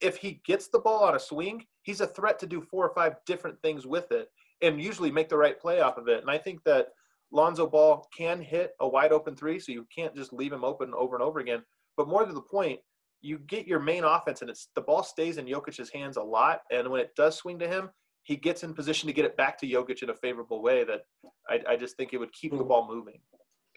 if he gets the ball on a swing, he's a threat to do 4 or 5 different things with it and usually make the right play off of it. And I think that Lonzo Ball can hit a wide open three, so you can't just leave him open over and over again. But more to the point, you get your main offense, and the ball stays in Jokic's hands a lot. And when it does swing to him, he gets in position to get it back to Jokic in a favorable way that I just think it would keep the ball moving.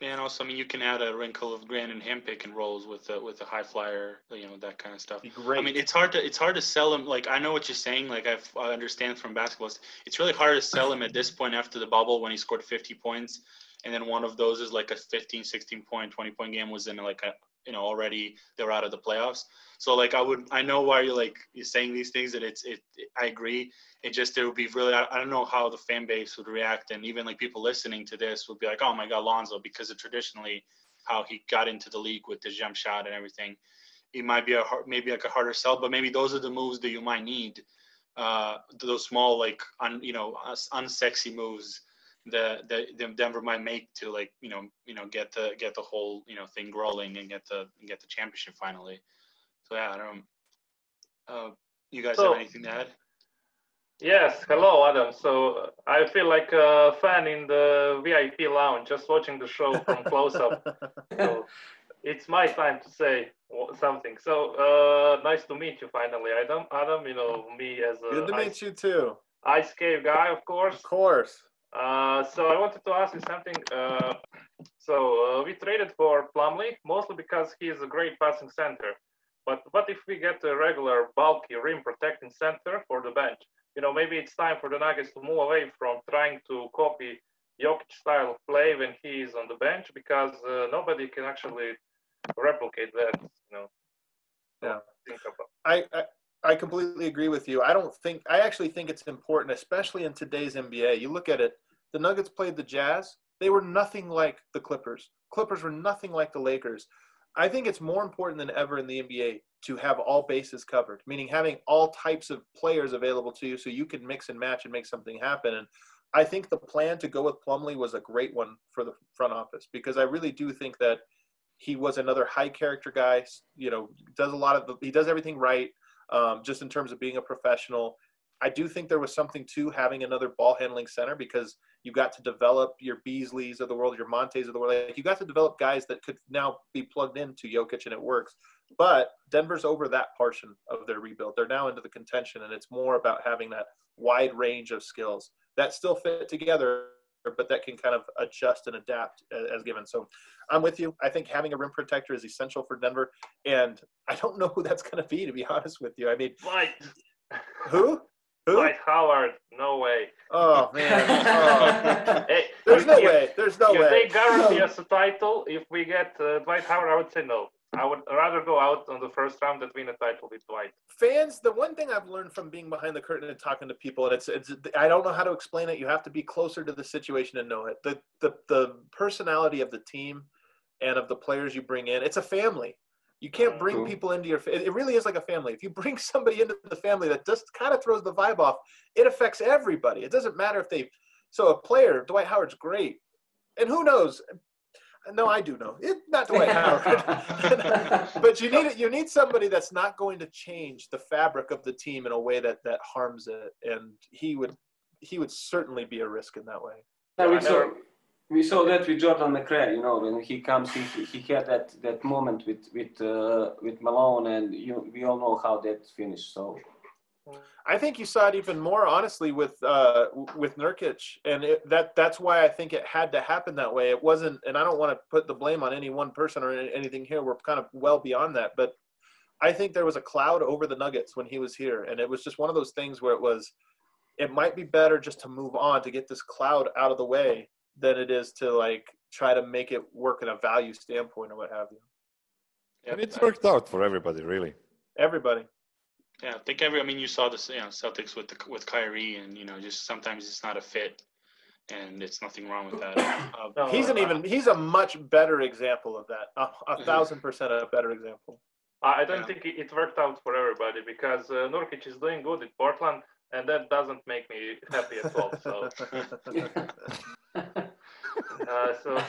And also, I mean, you can add a wrinkle of Grant and him pick and rolls with a high flyer, that kind of stuff. Great. I mean, it's hard to sell him. I know what you're saying. I understand from basketball. It's really hard to sell him at this point after the bubble when he scored 50 points. And then one of those is a 15, 16 point, 20 point game was in already they were out of the playoffs. So I know why you're saying these things, that I agree. It would be really, I don't know how the fan base would react. And even people listening to this would be like, oh my God, Lonzo, because of traditionally how he got into the league with the jump shot and everything. It might be a harder sell, but maybe those are the moves that you might need. Those small, unsexy moves that Denver might make to get the whole thing rolling and get the championship finally. So yeah, I don't know. You guys have anything to add? Yes, hello, Adam. So I feel like a fan in the VIP lounge, just watching the show from close up. So it's my time to say something. So nice to meet you finally, Adam. Adam, you know me as a Good to meet you too. ice cave guy, of course. Of course. So I wanted to ask you something. So we traded for Plumlee mostly because he is a great passing center. But what if we get a regular bulky rim protecting center for the bench? You know, maybe it's time for the Nuggets to move away from trying to copy Jokic style of play when he is on the bench, because nobody can actually replicate that. You know. Yeah. Think about. I completely agree with you. I actually think it's important, especially in today's NBA. You look at it, the Nuggets played the Jazz. They were nothing like the Clippers. Clippers were nothing like the Lakers. I think it's more important than ever in the NBA to have all bases covered, meaning having all types of players available to you so you can mix and match and make something happen. And I think the plan to go with Plumlee was a great one for the front office, because I really do think that he was another high character guy, you know, he does everything right, just in terms of being a professional. I do think there was something to having another ball handling center, because you got to develop your Beasleys of the world, your Montes of the world. Like, you got to develop guys that could now be plugged into Jokic, and it works. But Denver's over that portion of their rebuild. They're now into the contention, and it's more about having that wide range of skills that still fit together, but that can kind of adjust and adapt as given. So I'm with you. I think having a rim protector is essential for Denver, and I don't know who that's going to be, to be honest with you. I mean, who? Dwight Howard, no way. Oh, man. Oh. Hey, There's no way. If they guarantee us a title, if we get Dwight Howard, I would say no. I would rather go out on the first round than win a title with Dwight. Fans, the one thing I've learned from being behind the curtain and talking to people, and it's I don't know how to explain it. You have to be closer to the situation and know it. The personality of the team and of the players you bring in, it's a family. You can't bring people into your – it really is like a family. If you bring somebody into the family that just kind of throws the vibe off, it affects everybody. It doesn't matter if they – so a player, Dwight Howard's great. And who knows? No, I do know. Not Dwight Howard. But you need somebody that's not going to change the fabric of the team in a way that harms it. And he would certainly be a risk in that way. Yeah, we saw that with Jordan McRae, you know, when he comes, he had that moment with Malone, and we all know how that finished. So I think you saw it even more honestly with Nurkic, and that's why I think it had to happen that way. It wasn't, and I don't want to put the blame on any one person or anything here. We're kind of well beyond that, but I think there was a cloud over the Nuggets when he was here, and it was just one of those things where it might be better just to move on, to get this cloud out of the way, than it is to like try to make it work in a value standpoint or what have you. And it's worked out for everybody, really. Everybody. Yeah, I think you saw the Celtics with Kyrie, and just sometimes it's not a fit, and it's nothing wrong with that. He's a much better example of that. 1,000% a better example. I don't think it worked out for everybody, because Nurkic is doing good in Portland, and that doesn't make me happy at all. So. So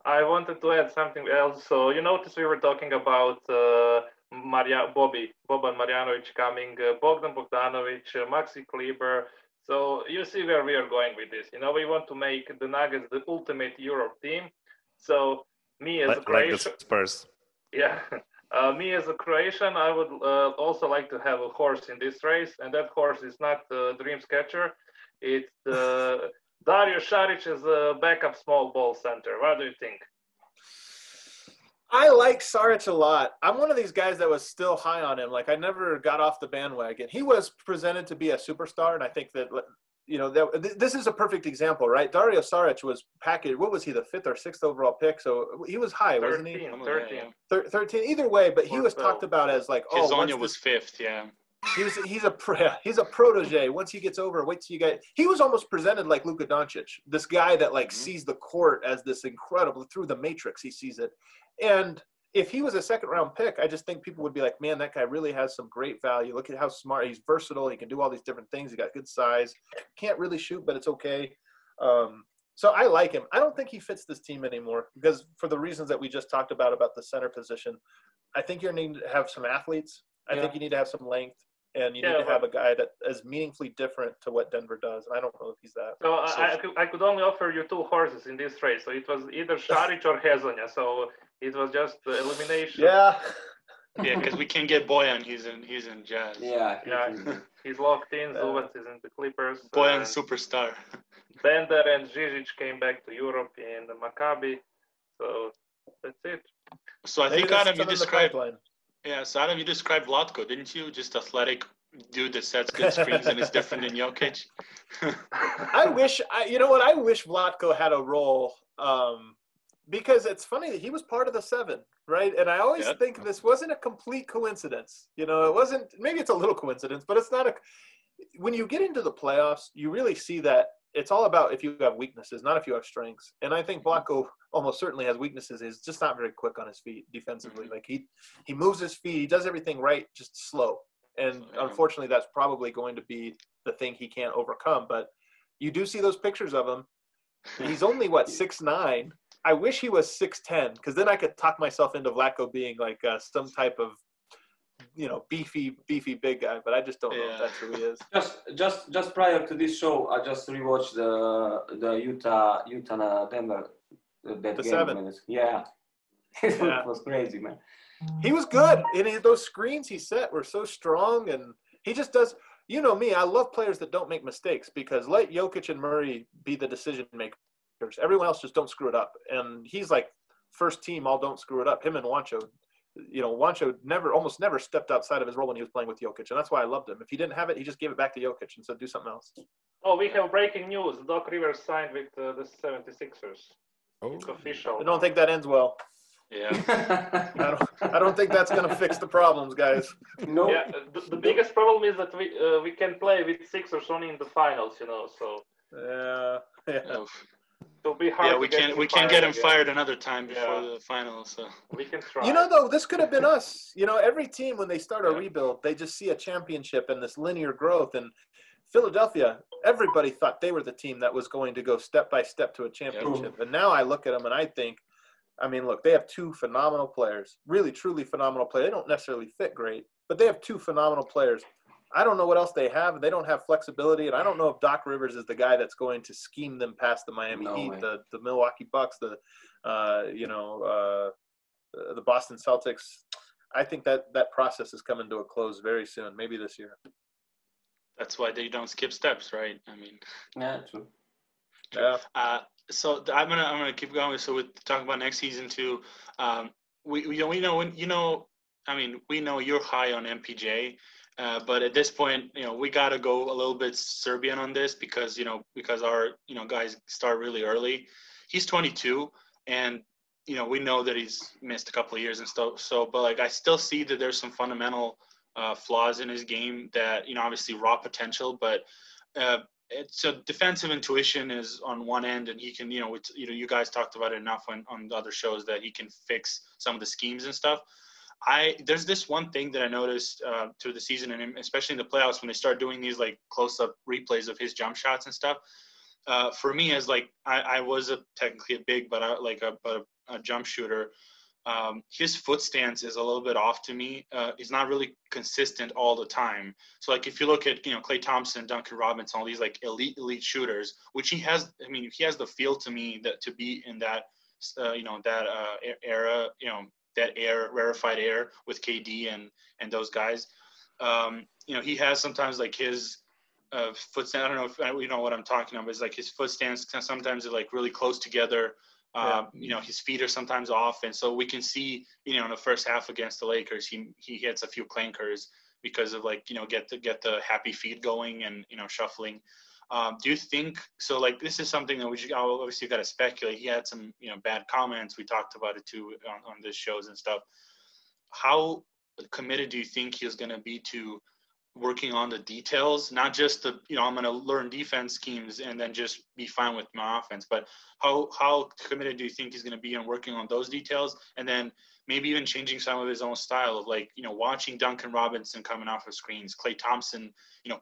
I wanted to add something else. So you notice we were talking about Boban Marjanovic coming, Bogdan Bogdanovic, Maxi Kleber. So you see where we are going with this. We want to make the Nuggets the ultimate Europe team. So me as a Croatian, like the Spurs. Yeah. Me as a Croatian, I would also like to have a horse in this race, and that horse is not Dream Catcher. It's Dario Saric as a backup small ball center. What do you think? I like Saric a lot. I'm one of these guys that was still high on him. Like, I never got off the bandwagon. He was presented to be a superstar, and I think that, this is a perfect example, right? Dario Saric was packaged. What was he, the 5th or 6th overall pick? So he was high, 13, wasn't he? 13. 13. Either way, but he was talked about as like, Hezonja was 5th, yeah. He's a protege. Once he gets over, wait till you get. He was almost presented like Luka Doncic, this guy that sees the court as this incredible, through the matrix. He sees it, and if he was a second-round pick, I just think people would be like, man, that guy really has some great value. Look at how smart he's, versatile. He can do all these different things. He got good size. Can't really shoot, but it's okay. So I like him. I don't think he fits this team anymore, because for the reasons that we just talked about the center position, I think you need to have some athletes. I think you need to have some length. And you need to have a guy that is meaningfully different to what Denver does. And I don't know if he's that. So I could only offer you 2 horses in this race. So it was either Šarić or Hezonja. So it was just elimination. Yeah. Yeah, because we can't get Bojan. He's in Jazz. Yeah, he's locked in. Zubac is in the Clippers. Bojan superstar. Bender and Žižić came back to Europe in the Maccabi. So that's it. So I think, Adam, you described. Yeah, so Adam, you described Vlatko, didn't you? Just athletic dude that sets good screens and is different than Jokic. I wish Vlatko had a role, because it's funny that he was part of the 7, right? And I always think this wasn't a complete coincidence. It wasn't, maybe it's a little coincidence, but it's not when you get into the playoffs, you really see that it's all about if you have weaknesses, not if you have strengths. And I think Vlatko almost certainly has weaknesses. He's just not very quick on his feet defensively. Mm-hmm. Like he moves his feet, he does everything right, just slow. And unfortunately, that's probably going to be the thing he can't overcome. But you do see those pictures of him. He's only 6'9". I wish he was 6'10", because then I could talk myself into Vlatko being like some type of beefy big guy, but I just don't know if that's who he is. Just prior to this show, I just rewatched the Utah Denver that the game. 7. Yeah. It was crazy, man. He was good, and those screens he set were so strong, and he just does. You know me, I love players that don't make mistakes, because let Jokic and Murray be the decision makers. Everyone else just don't screw it up, and he's like first team all don't screw it up. Him and Juancho. Juancho almost never stepped outside of his role when he was playing with Jokic, and that's why I loved him. If he didn't have it, he just gave it back to Jokic and said, do something else. Oh, we have breaking news. Doc Rivers signed with the 76ers. Oh. It's official. I don't think that ends well. Yeah. I don't think that's going to fix the problems, guys. No. Yeah, the biggest problem is that we can play with Sixers only in the finals, so. Yeah. It'll be hard. We can't get him fired another time before the finals. So we can try. Though, this could have been us. Every team when they start a rebuild, they just see a championship and this linear growth. And Philadelphia, everybody thought they were the team that was going to go step by step to a championship. Yeah. And now I look at them and I think, look, they have 2 phenomenal players, really, truly phenomenal players. They don't necessarily fit great, but they have 2 phenomenal players. I don't know what else they have. They don't have flexibility, and I don't know if Doc Rivers is the guy that's going to scheme them past the Miami Heat, the Milwaukee Bucks, the Boston Celtics. I think that process is coming to a close very soon, maybe this year. That's why they don't skip steps, right? Yeah, true. Yeah. So I'm gonna keep going. So we're talking about next season too. We know you're high on MPJ. But at this point, we got to go a little bit Serbian on this because our, guys start really early. He's 22 and, we know that he's missed a couple of years and stuff. So, but I still see that there's some fundamental flaws in his game that, obviously raw potential, but so defensive intuition is on one end and he can, you guys talked about it enough on the other shows that he can fix some of the schemes and stuff. There's this one thing that I noticed through the season, and especially in the playoffs when they start doing these close-up replays of his jump shots and stuff. For me, as I was technically a big, but a jump shooter. His foot stance is a little bit off to me. He's not really consistent all the time. So if you look at Klay Thompson, Duncan Robinson, all these elite shooters, which he has. He has the feel to me that to be in that era. That rarefied air with KD and those guys. He has sometimes his foot stance. I don't know if you know what I'm talking about. It's his foot stance sometimes are really close together. His feet are sometimes off, and so we can see in the first half against the Lakers, he hits a few clankers because of get the happy feet going and shuffling. Do you think so? This is something that we obviously got to speculate. He had some bad comments. We talked about it too on this shows and stuff. How committed do you think he's going to be to working on the details, not just the I'm going to learn defense schemes and then just be fine with my offense, but how committed do you think he's going to be on working on those details and then maybe even changing some of his own style of watching Duncan Robinson coming off of screens, Klay Thompson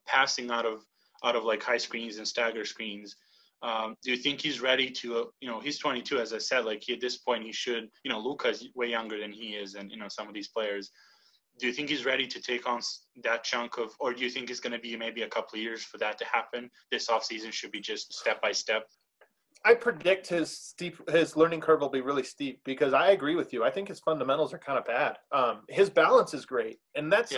passing out of high screens and stagger screens. Do you think he's ready to, he's 22, as I said, at this point he should, Luka's way younger than he is and, some of these players. do you think he's ready to take on that chunk of, or do you think it's going to be maybe a couple of years for that to happen? This offseason should be just step by step. I predict his learning curve will be really steep because I agree with you. I think his fundamentals are kind of bad. His balance is great. And that's,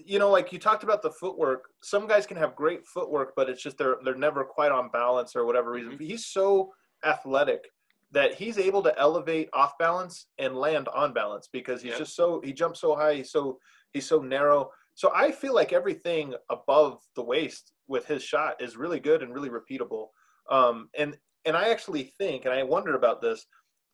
you know, like you talked about the footwork. Some guys can have great footwork, but it's just they're never quite on balance or whatever reason. Mm-hmm. He's so athletic that he's able to elevate off balance and land on balance because he's just he jumps so high. He's so narrow. So I feel like everything above the waist with his shot is really good and really repeatable. And I actually think, and I wonder about this,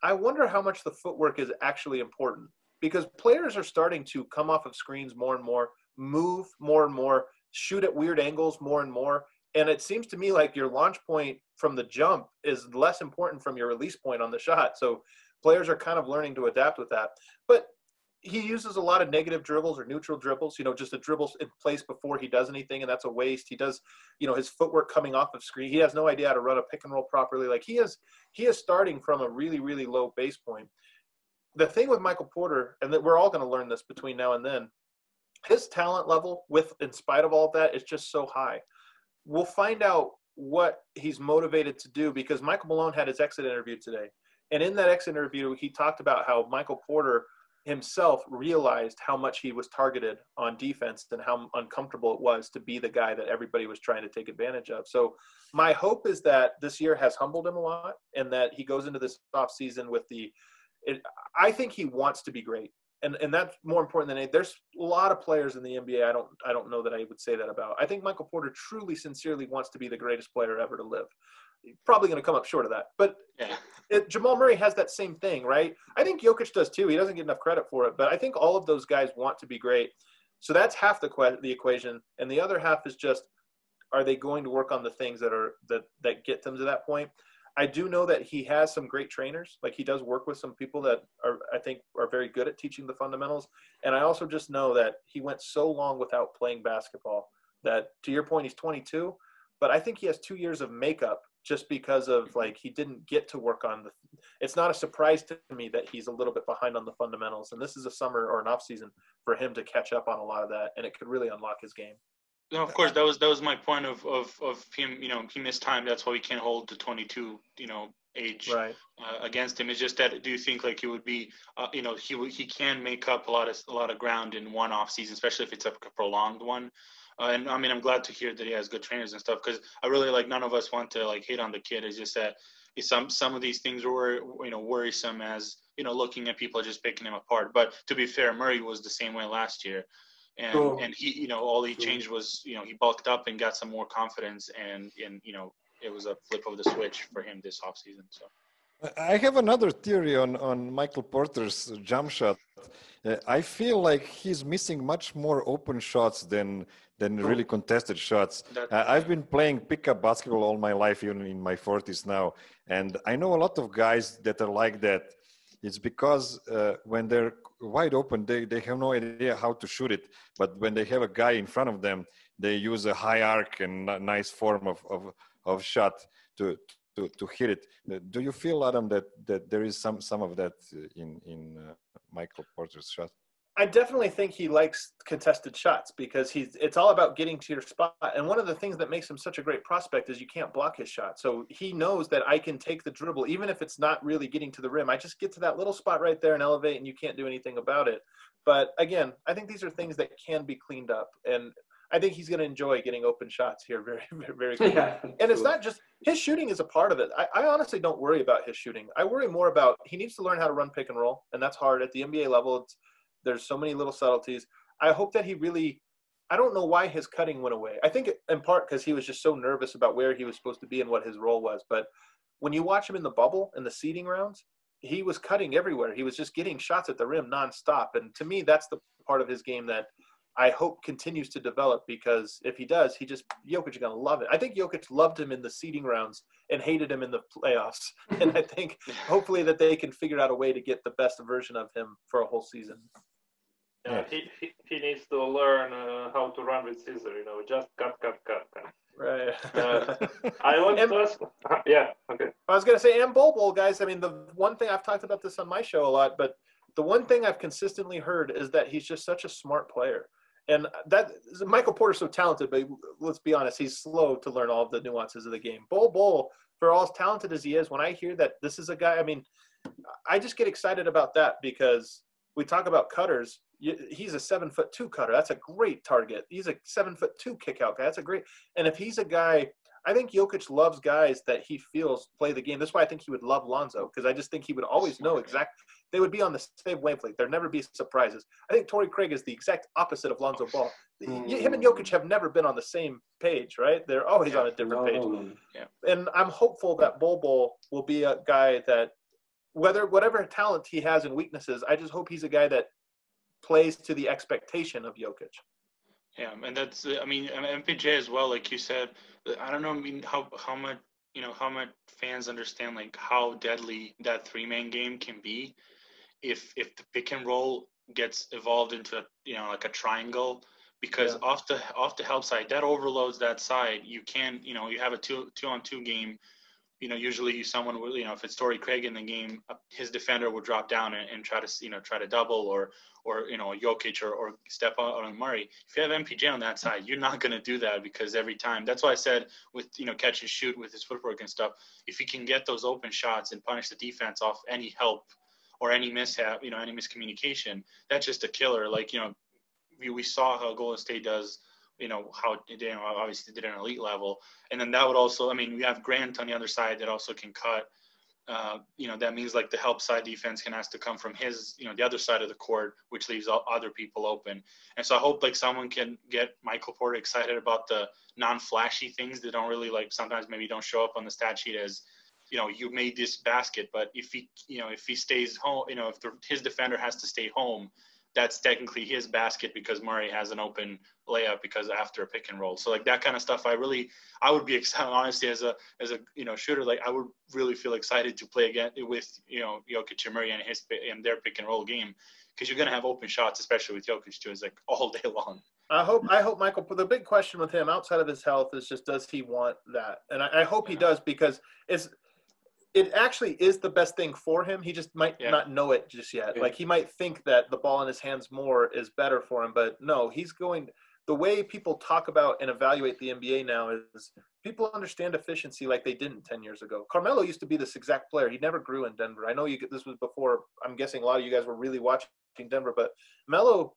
I wonder how much the footwork is actually important because players are starting to come off of screens more and more, move more and more, shoot at weird angles more and more. And it seems to me like your launch point from the jump is less important from your release point on the shot. So players are kind of learning to adapt with that. But he uses a lot of negative dribbles or neutral dribbles, you know, just a dribble in place before he does anything, and that's a waste. He does, you know, his footwork coming off of screen. He has no idea how to run a pick and roll properly. Like he is starting from a really, really low base point. The thing with Michael Porter, and that we're all going to learn this between now and then, his talent level, in spite of all of that, is just so high. We'll find out what he's motivated to do because Michael Malone had his exit interview today. And in that exit interview, he talked about how Michael Porter himself realized how much he was targeted on defense and how uncomfortable it was to be the guy that everybody was trying to take advantage of. So my hope is that this year has humbled him a lot and that he goes into this off season with I think he wants to be great. And that's more important than anything. There's a lot of players in the NBA I don't know that I would say that about. I think Michael Porter truly, sincerely wants to be the greatest player ever to live. Probably going to come up short of that. But Jamal Murray has that same thing, right? I think Jokic does too. He doesn't get enough credit for it. But I think all of those guys want to be great. So that's half the equation. And the other half is just, are they going to work on the things that get them to that point? I do know that he has some great trainers. Like he does work with some people that I think are very good at teaching the fundamentals. And I also just know that he went so long without playing basketball that, to your point, he's 22. But I think he has 2 years of makeup just because of like he didn't get to work on it's not a surprise to me that he's a little bit behind on the fundamentals. And this is a summer or an off season for him to catch up on a lot of that. And it could really unlock his game. No, of course, that was my point of him. You know, he missed time. That's why we can't hold the 22, you know, age against him. It's just that, do you think like it would be, you know, he can make up a lot of ground in one off season, especially if it's a prolonged one. And I mean, I'm glad to hear that he has good trainers and stuff because I really like none of us want to like hate on the kid. It's just that some of these things were, you know, worrisome as, you know, looking at people just picking him apart. But to be fair, Murray was the same way last year. And he, you know, all he changed was, you know, he bulked up and got some more confidence and you know, it was a flip of the switch for him this offseason. So I have another theory on Michael Porter's jump shot. I feel like he's missing much more open shots than really contested shots. I've been playing pickup basketball all my life, even in my 40s now. And I know a lot of guys that are like that. It's because when they're wide open, they have no idea how to shoot it. But when they have a guy in front of them, they use a high arc and nice form of shot to hit it. Do you feel, Adam, that there is some of that in Michael Porter's shot? I definitely think he likes contested shots because it's all about getting to your spot. And one of the things that makes him such a great prospect is you can't block his shot. So he knows that I can take the dribble, even if it's not really getting to the rim. I just get to that little spot right there and elevate, and you can't do anything about it. But again, I think these are things that can be cleaned up. And I think he's going to enjoy getting open shots here very, very, very quickly. Yeah, and it's not just his shooting is a part of it. I honestly don't worry about his shooting. I worry more about he needs to learn how to run pick and roll, and that's hard at the NBA level. There's so many little subtleties. I hope that I don't know why his cutting went away. I think in part because he was just so nervous about where he was supposed to be and what his role was. But when you watch him in the bubble, in the seeding rounds, he was cutting everywhere. He was just getting shots at the rim nonstop. And to me, that's the part of his game that I hope continues to develop, because if he does, Jokic is going to love it. I think Jokic loved him in the seeding rounds and hated him in the playoffs. And I think hopefully that they can figure out a way to get the best version of him for a whole season. Yeah, he needs to learn how to run with scissor, just cut. Right. I want to ask, yeah, okay. I was going to say, and bowl guys. I mean, the one thing I've talked about this on my show a lot, but the one thing I've consistently heard is that he's just such a smart player. And that Michael Porter's so talented, but let's be honest, he's slow to learn all of the nuances of the game. Bol, for all as talented as he is, when I hear that this is a guy, I mean, I just get excited about that because we talk about cutters. He's a 7'2" cutter. That's a great target. He's a 7'2" kick out guy. That's a great. And if he's a guy, I think Jokic loves guys that he feels play the game. That's why I think he would love Lonzo, because I just think he would always know exactly. They would be on the same wavelength. There'd never be surprises. I think Torrey Craig is the exact opposite of Lonzo Ball. Him and Jokic have never been on the same page, right? They're always on a different page. Yeah. And I'm hopeful that Bol will be a guy that, whatever talent he has and weaknesses, I just hope he's a guy that plays to the expectation of Jokic. Yeah, and that's, I mean, MPJ as well, like you said. I don't know, I mean, how much, you know, how much fans understand like how deadly that 3-man game can be if the pick and roll gets evolved into, you know, like a triangle, because off the help side that overloads that side. You can, you know, you have a 2-on-2 game. You know, usually someone will, you know, if it's Torrey Craig in the game, his defender will drop down and try to double or you know, Jokic or step out on Murray. If you have MPJ on that side, you're not going to do that, because every time, that's why I said with, you know, catch and shoot with his footwork and stuff, if he can get those open shots and punish the defense off any help or any mishap, you know, any miscommunication, that's just a killer. Like, you know, we saw how Golden State does, you know, how they obviously did an elite level. And then that would also, I mean, we have Grant on the other side that also can cut. You know, that means like the help side defense has to come from his, you know, the other side of the court, which leaves other people open. And so I hope like someone can get Michael Porter excited about the non-flashy things that don't really, like, sometimes maybe don't show up on the stat sheet as, you know, you made this basket, but if he stays home, you know, if his defender has to stay home, that's technically his basket because Murray has an open layup because after a pick and roll. So like that kind of stuff, I would be excited, honestly, as a, you know, shooter. Like I would really feel excited to play again with, you know, Jokic and Murray and their pick and roll game, because you're going to have open shots, especially with Jokic too. It's like all day long. I hope Michael, the big question with him outside of his health is just, does he want that? And I hope he does, because it actually is the best thing for him. He just might not know it just yet. Yeah. Like he might think that the ball in his hands more is better for him, but no, the way people talk about and evaluate the NBA now is people understand efficiency like they didn't 10 years ago. Carmelo used to be this exact player. He never grew in Denver. I know this was before, I'm guessing a lot of you guys were really watching Denver, but Melo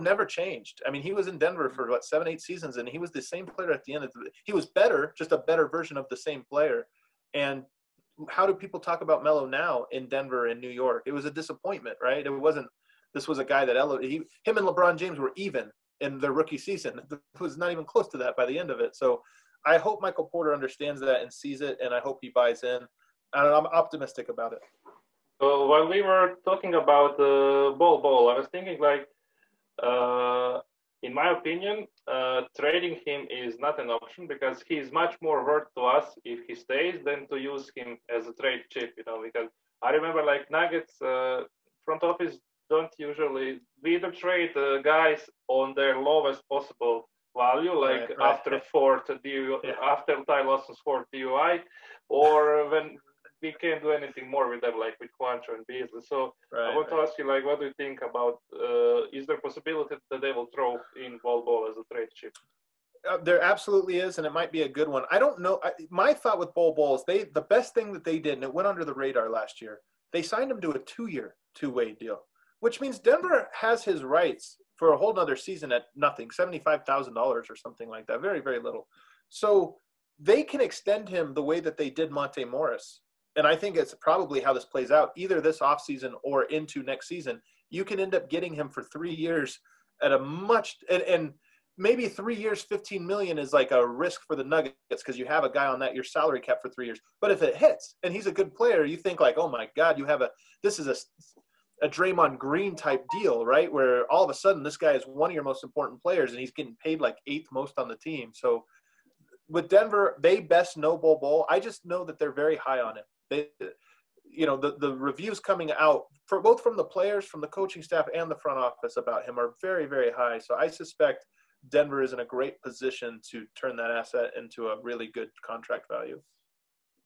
never changed. I mean, he was in Denver for 7-8 seasons, and he was the same player at the end. He was better, just a better version of the same player. And how do people talk about Melo now in Denver and New York? It was a disappointment, right? This was a guy that him and LeBron James were even in their rookie season. It was not even close to that by the end of it. So I hope Michael Porter understands that and sees it, and I hope he buys in. And I'm optimistic about it. So while we were talking about Bol, I was thinking like, in my opinion, trading him is not an option, because he is much more worth to us if he stays than to use him as a trade chip, you know, because I remember like Nuggets front office don't usually, we either trade guys on their lowest possible value, like after after Ty Lawson's fourth DUI, or when we can't do anything more with them, like with Quancho and Beasley. So I want to ask you, like, what do you think about, is there a possibility that they will throw in Bol as a trade chip? There absolutely is, and it might be a good one. I don't know. My thought with Bol is the best thing that they did, and it went under the radar last year, they signed him to a 2-year, two-way deal, which means Denver has his rights for a whole nother season at nothing, $75,000 or something like that, very, very little. So they can extend him the way that they did Monte Morris. And I think it's probably how this plays out, either this offseason or into next season. You can end up getting him for 3 years at a much and maybe 3 years, $15 million is like a risk for the Nuggets, because you have a guy on your salary cap for 3 years. But if it hits and he's a good player, you think like, oh my God, this is a Draymond Green type deal, right? Where all of a sudden this guy is one of your most important players and he's getting paid like 8th most on the team. So with Denver, they best know Bol. I just know that they're very high on him. They, you know, the reviews coming out for both from the players, from the coaching staff, and the front office about him are very, very high. So I suspect Denver is in a great position to turn that asset into a really good contract value.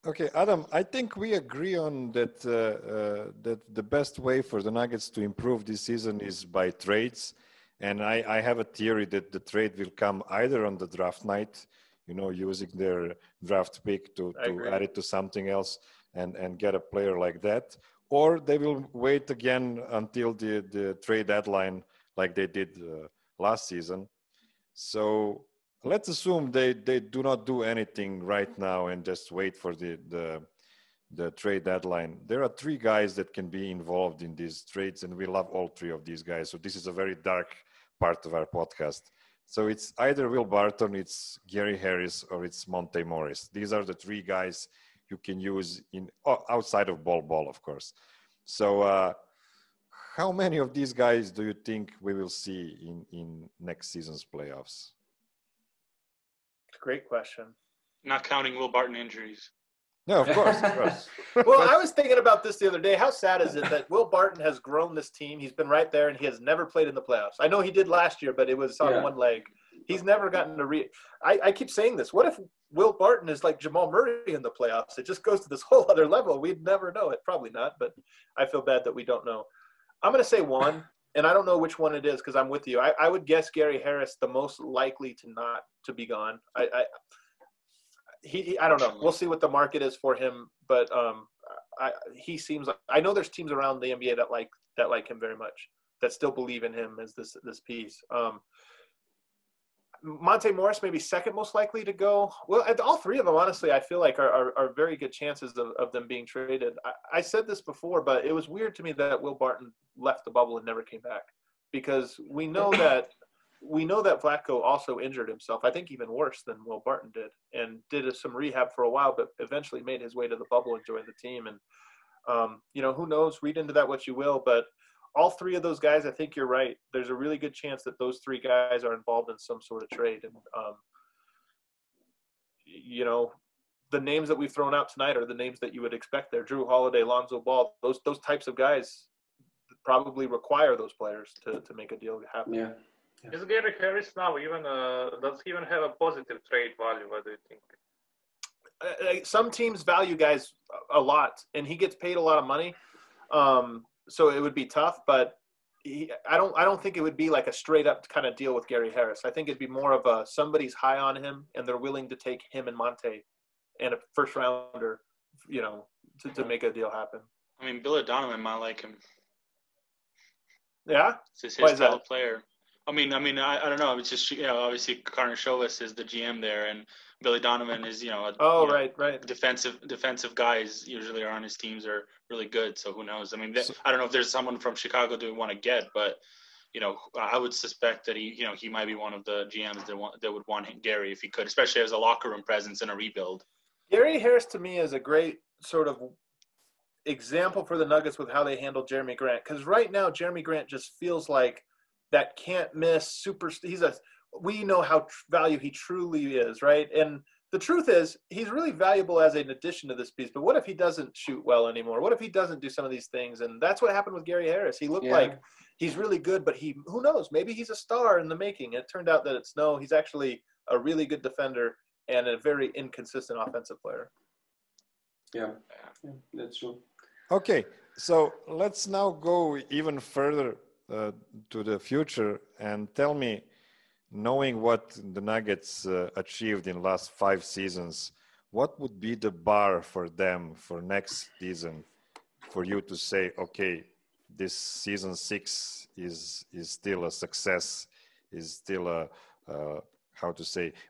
Okay, Adam, I think we agree on that that the best way for the Nuggets to improve this season is by trades. And I have a theory that the trade will come either on the draft night, using their draft pick to add it to something else and get a player like that, or they will wait again until the trade deadline like they did last season. So let's assume they do not do anything right now and just wait for the trade deadline. There are three guys that can be involved in these trades, and we love all three of these guys. So this is a very dark part of our podcast. So it's either Will Barton, it's Gary Harris, or it's Monte Morris. These are the three guys you can use outside of ball, of course. So how many of these guys do you think we will see in next season's playoffs? Great question. Not counting Will Barton injuries. No, of course. Well, I was thinking about this the other day. How sad is it that Will Barton has grown this team? He's been right there, and he has never played in the playoffs. I know he did last year, but it was on one leg. He's never gotten to I keep saying this. What if Will Barton is like Jamal Murray in the playoffs? It just goes to this whole other level. We'd never know it. Probably not, but I feel bad that we don't know. I'm going to say one, and I don't know which one it is because I'm with you. I would guess Gary Harris the most likely to be gone. I don't know. We'll see what the market is for him, but he seems like, I know there's teams around the NBA that like him very much, that still believe in him as this piece. Monte Morris maybe second most likely to go. Well, all three of them, honestly, I feel like are very good chances of them being traded. I said this before, but it was weird to me that Will Barton left the bubble and never came back, because we know that Vlatko also injured himself, I think even worse than Will Barton did, and did some rehab for a while, but eventually made his way to the bubble and joined the team. And, who knows, read into that what you will, but all three of those guys, I think you're right. There's a really good chance that those three guys are involved in some sort of trade. And, the names that we've thrown out tonight are the names that you would expect there. Drew Holiday, Lonzo Ball, those types of guys probably require those players to make a deal happen. Yeah. Is Gary Harris now even, does he even have a positive trade value? What do you think? Some teams value guys a lot, and he gets paid a lot of money. So it would be tough, but I don't think it would be like a straight up kind of deal with Gary Harris. I think it'd be more of somebody's high on him and they're willing to take him and Monte and a first rounder, to make a deal happen. I mean, Billy Donovan might like him. Yeah? It's his style of player. I mean, I don't know. It's just, obviously Connor Shovis is the GM there, and Billy Donovan is, right. Defensive guys usually are on his teams are really good. So who knows? I mean, I don't know if there's someone from Chicago do want to get, but I would suspect that he might be one of the GMs that would want Gary if he could, especially as a locker room presence in a rebuild. Gary Harris to me is a great sort of example for the Nuggets with how they handle Jeremy Grant, because right now Jeremy Grant just feels like that can't miss super. We know how value he truly is, right? And the truth is, he's really valuable as an addition to this piece. But what if he doesn't shoot well anymore? What if he doesn't do some of these things? And that's what happened with Gary Harris. He looked like he's really good, but who knows? Maybe he's a star in the making. It turned out that he's actually a really good defender and a very inconsistent offensive player. Yeah, that's true. Okay, so let's now go even further to the future and tell me, knowing what the Nuggets achieved in the last 5 seasons, what would be the bar for them for next season for you to say, okay, this season 6 is still a success, is still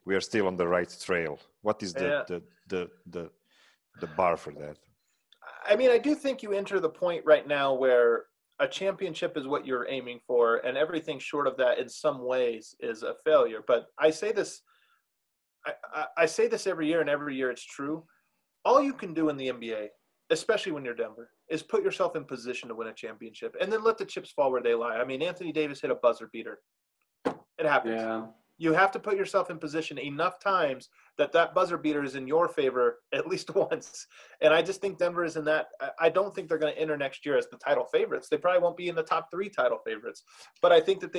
we are still on the right trail? What is the bar for that? I mean, I do think you enter the point right now where a championship is what you're aiming for, and everything short of that in some ways is a failure. But I say this every year, and every year it's true. All you can do in the NBA, especially when you're Denver, is put yourself in position to win a championship, and then let the chips fall where they lie. I mean, Anthony Davis hit a buzzer beater. It happens. Yeah. You have to put yourself in position enough times that buzzer beater is in your favor at least once. And I just think Denver is in that. I don't think they're going to enter next year as the title favorites. They probably won't be in the top 3 title favorites. But I think that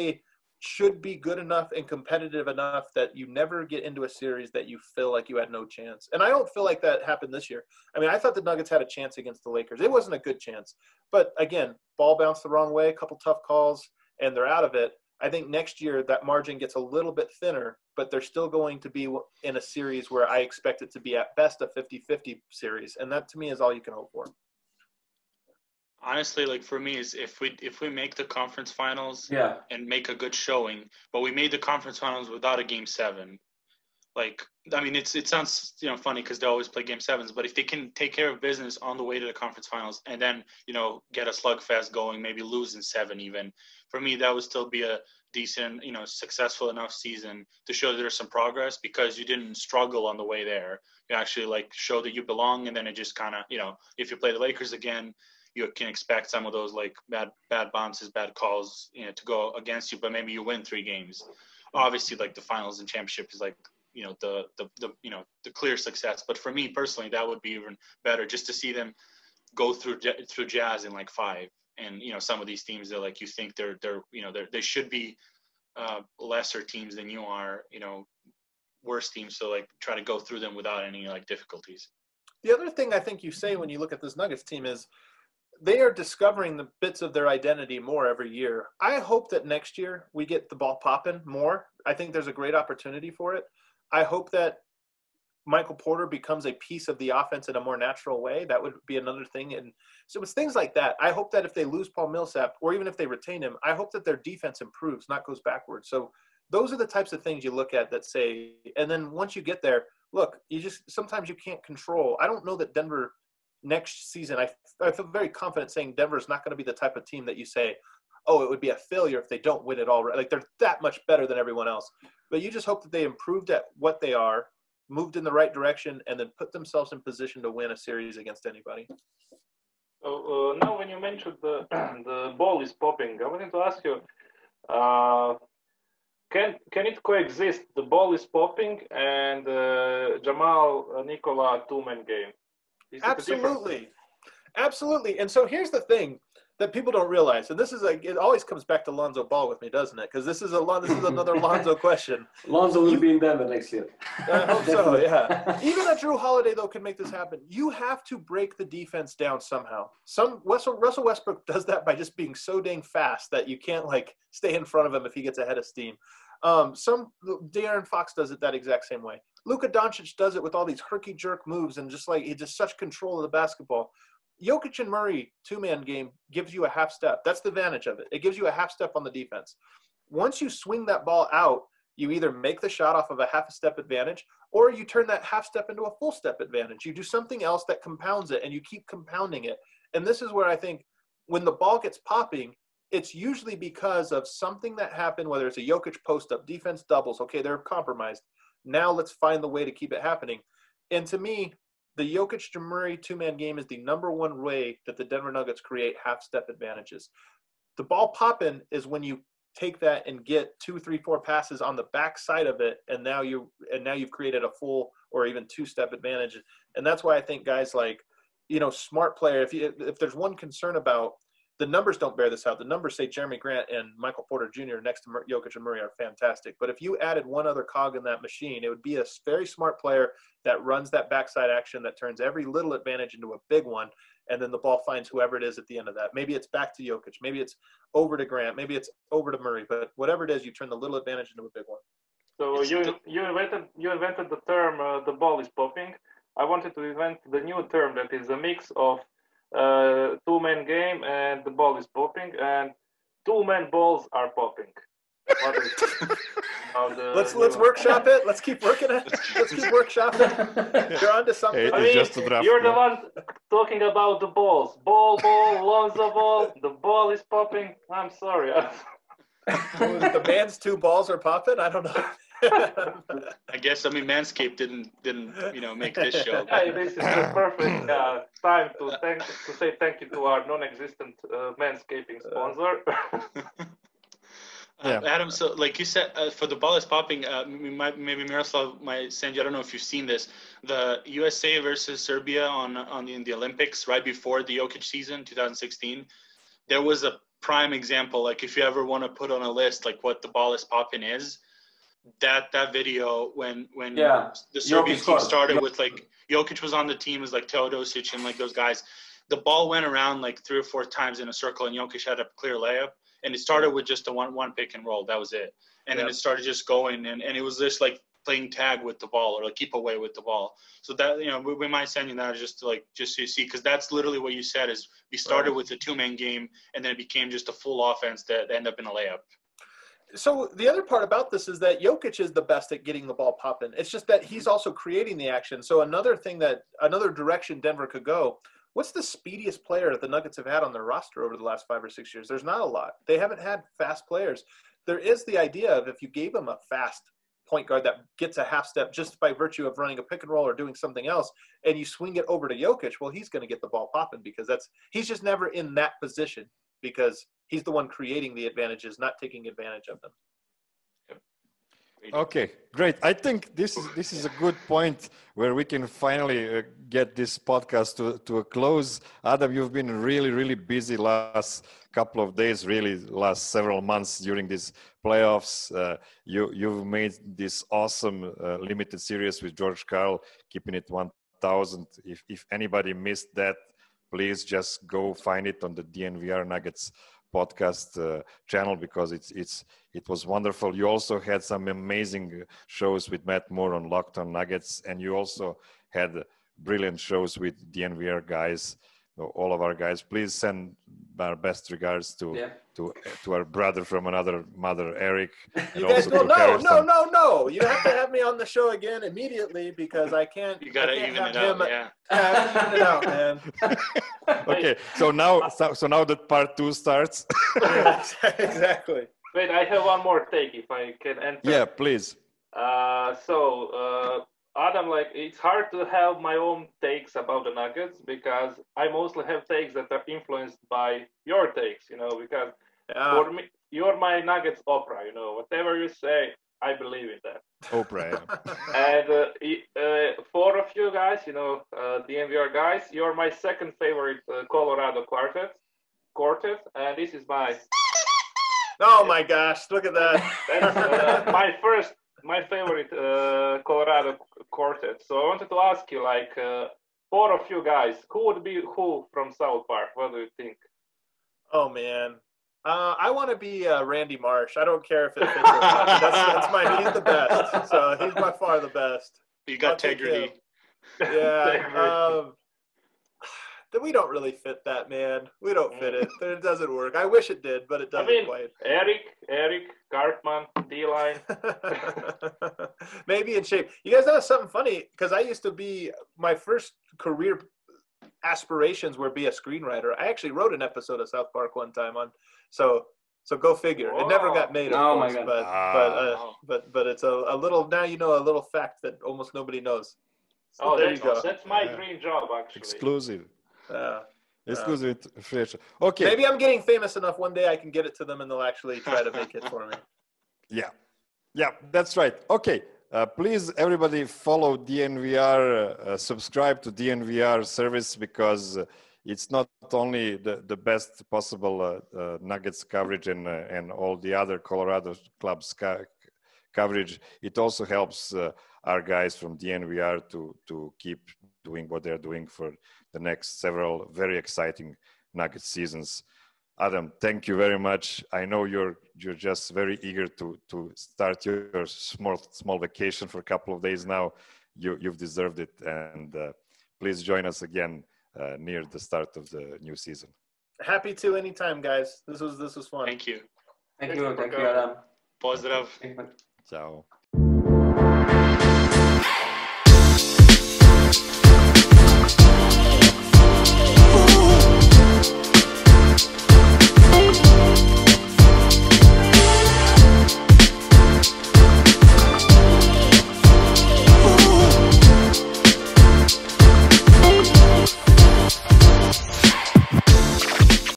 should be good enough and competitive enough that you never get into a series that you feel like you had no chance. And I don't feel like that happened this year. I mean, I thought the Nuggets had a chance against the Lakers. It wasn't a good chance. But again, ball bounced the wrong way, a couple tough calls, and they're out of it. I think next year that margin gets a little bit thinner, but they're still going to be in a series where I expect it to be at best a 50-50 series. And that to me is all you can hope for. Honestly, like for me, is if we make the conference finals and make a good showing, but we made the conference finals without a game 7, like, I mean, it sounds, you know, funny because they always play game 7s, but if they can take care of business on the way to the conference finals and then, you know, get a slugfest going, maybe lose in 7 even, for me, that would still be a decent, you know, successful enough season to show that there's some progress because you didn't struggle on the way there. You actually, like, show that you belong, and then it just kind of, you know, if you play the Lakers again, you can expect some of those, like, bad bounces, bad calls, you know, to go against you, but maybe you win 3 games. Obviously, like, the finals and championship is, like, you know, the you know, the clear success. But for me personally, that would be even better, just to see them go through Jazz in like 5. And, you know, some of these teams that, like, you think they're you know, they should be lesser teams than you are, you know, worse teams. So, like, try to go through them without any, like, difficulties. The other thing I think you say when you look at this Nuggets team is they are discovering the bits of their identity more every year. I hope that next year we get the ball popping more. I think there's a great opportunity for it. I hope that Michael Porter becomes a piece of the offense in a more natural way. That would be another thing. And so it's things like that. I hope that if they lose Paul Millsap, or even if they retain him, I hope that their defense improves, not goes backwards. So those are the types of things you look at that say, and then once you get there, look, sometimes you can't control. I don't know that Denver next season, I feel very confident saying Denver's not going to be the type of team that you say, oh, it would be a failure if they don't win it all. Like, they're that much better than everyone else. But you just hope that they improved at what they are, moved in the right direction, and then put themselves in position to win a series against anybody. Now, when you mentioned the ball is popping, I wanted to ask you, can it coexist? The ball is popping and Jamal Nikola 2-man game. Absolutely. And so here's the thing that people don't realize, and this is it always comes back to Lonzo Ball with me, doesn't it? Because this is another Lonzo question. Lonzo will be in Denver next year. I hope so, yeah. Even a Drew Holiday, though, can make this happen. You have to break the defense down somehow. Russell Westbrook does that by just being so dang fast that you can't, like, stay in front of him if he gets ahead of steam. De'Aaron Fox does it that exact same way. Luka Doncic does it with all these herky-jerk moves and he just such control of the basketball. Jokic and Murray 2-man game gives you a half step. That's the advantage of it. It gives you a half step on the defense. Once you swing that ball out, you either make the shot off of a half a step advantage, or you turn that half step into a full step advantage. You do something else that compounds it, and you keep compounding it. And this is where I think when the ball gets popping, it's usually because of something that happened, whether it's a Jokic post-up, defense doubles. Okay, they're compromised. Now let's find the way to keep it happening. And to me, the Jokic to Murray 2-man game is the number one way that the Denver Nuggets create half-step advantages. The ball popping is when you take that and get 2, 3, 4 passes on the back side of it, and now you've created a full or even 2-step advantage. And that's why I think guys like, you know, smart player. If there's one concern about, the numbers don't bear this out. The numbers say Jeremy Grant and Michael Porter Jr. next to Jokic and Murray are fantastic. But if you added one other cog in that machine, it would be a very smart player that runs that backside action that turns every little advantage into a big one, and then the ball finds whoever it is at the end of that. Maybe it's back to Jokic. Maybe it's over to Grant. Maybe it's over to Murray. But whatever it is, you turn the little advantage into a big one. So you invented the term the ball is popping. I wanted to invent the new term that is a mix of 2-man game and the ball is popping, and 2-man balls are popping. Let's workshop it. Let's keep working it. Let's keep workshopping. You're onto something. You're the one talking about the balls. Ball, Lonzo Ball. The ball is popping. I'm sorry. The man's 2 balls are popping. I don't know. I guess, I mean, Manscaped didn't make this show. Hey, this is the perfect time to say thank you to our non-existent manscaping sponsor. Adam, so like you said, for the ball is popping, maybe Miroslav might send you, I don't know if you've seen this, the USA versus Serbia in the Olympics right before the Jokic season, 2016. There was a prime example. Like if you ever want to put on a list like what the ball is popping is, that video when the Serbian team started with like Jokic was on the team as like Teodosic and like those guys, the ball went around like 3 or 4 times in a circle and Jokic had a clear layup, and it started with just a one pick and roll. That was it. And then it started just going, and it was just like playing tag with the ball or like keep away with the ball. So that, you know, we might send you that just so you see, because that's literally what you said is we started with a 2-man game and then it became just a full offense that ended up in a layup. So the other part about this is that Jokic is the best at getting the ball popping. It's just that he's also creating the action. So another direction Denver could go. What's the speediest player the Nuggets have had on their roster over the last 5 or 6 years? There's not a lot. They haven't had fast players. There is the idea of if you gave them a fast point guard that gets a half step just by virtue of running a pick and roll or doing something else, and you swing it over to Jokic, well, he's going to get the ball popping because he's just never in that position because he's the one creating the advantages, not taking advantage of them. Okay, great. I think this is a good point where we can finally get this podcast to a close. Adam, you've been really, really busy last couple of days, really last several months during these playoffs. You've made this awesome limited series with George Karl, keeping it 1,000. If anybody missed that, please just go find it on the DNVR Nuggets podcast channel because it was wonderful. You also had some amazing shows with Matt Moore on Locked On Nuggets, and you also had brilliant shows with DNVR guys, all of our guys. Please send our best regards to our brother from another mother, Eric. You guys no. You have to have me on the show again immediately because I can't. You gotta even it out, even it out, man. Okay, so now that part 2 starts. Yeah, exactly. Wait, I have one more take if I can enter. Yeah, please. Adam, like it's hard to have my own takes about the Nuggets because I mostly have takes that are influenced by your takes, you know, because for me, you're my Nuggets Oprah, you know, whatever you say, I believe in that. Oprah, yeah. And for a few guys, you know, DNVR guys, you're my second favorite Colorado quartet, and this is my... Oh my gosh, look at that. That's my favorite Colorado quartet. So I wanted to ask you, like, for a few guys, who would be who from South Park? What do you think? Oh, man. I want to be Randy Marsh. I don't care if it fits or not. That's mine. He's the best. So he's by far the best. You got integrity. Yeah. We don't really fit that, man. We don't fit it. It doesn't work. I wish it did, but it doesn't quite. Eric, Cartman, D-line. Maybe in shape. You guys know something funny? Because I used to be, my first career aspirations were be a screenwriter. I actually wrote an episode of South Park one time on, so go figure. Whoa. It never got made, of course, my God. but it's a little, now you know a little fact that almost nobody knows. So there you go. That's my dream job, actually. Exclusive. Exclusive. Okay. Maybe I'm getting famous enough one day I can get it to them and they'll actually try to make it for me. Yeah, that's right. Okay. Please, everybody, follow DNVR, subscribe to DNVR service because it's not only the best possible Nuggets coverage and all the other Colorado clubs coverage. It also helps our guys from DNVR to keep doing what they're doing for the next several very exciting Nuggets seasons. Adam, thank you very much. I know you're just very eager to start your small vacation for a couple of days now. You've deserved it, and please join us again near the start of the new season. Happy to anytime, guys. This was fun. Thank you. Thank you, Adam. Pozdrav. Ciao.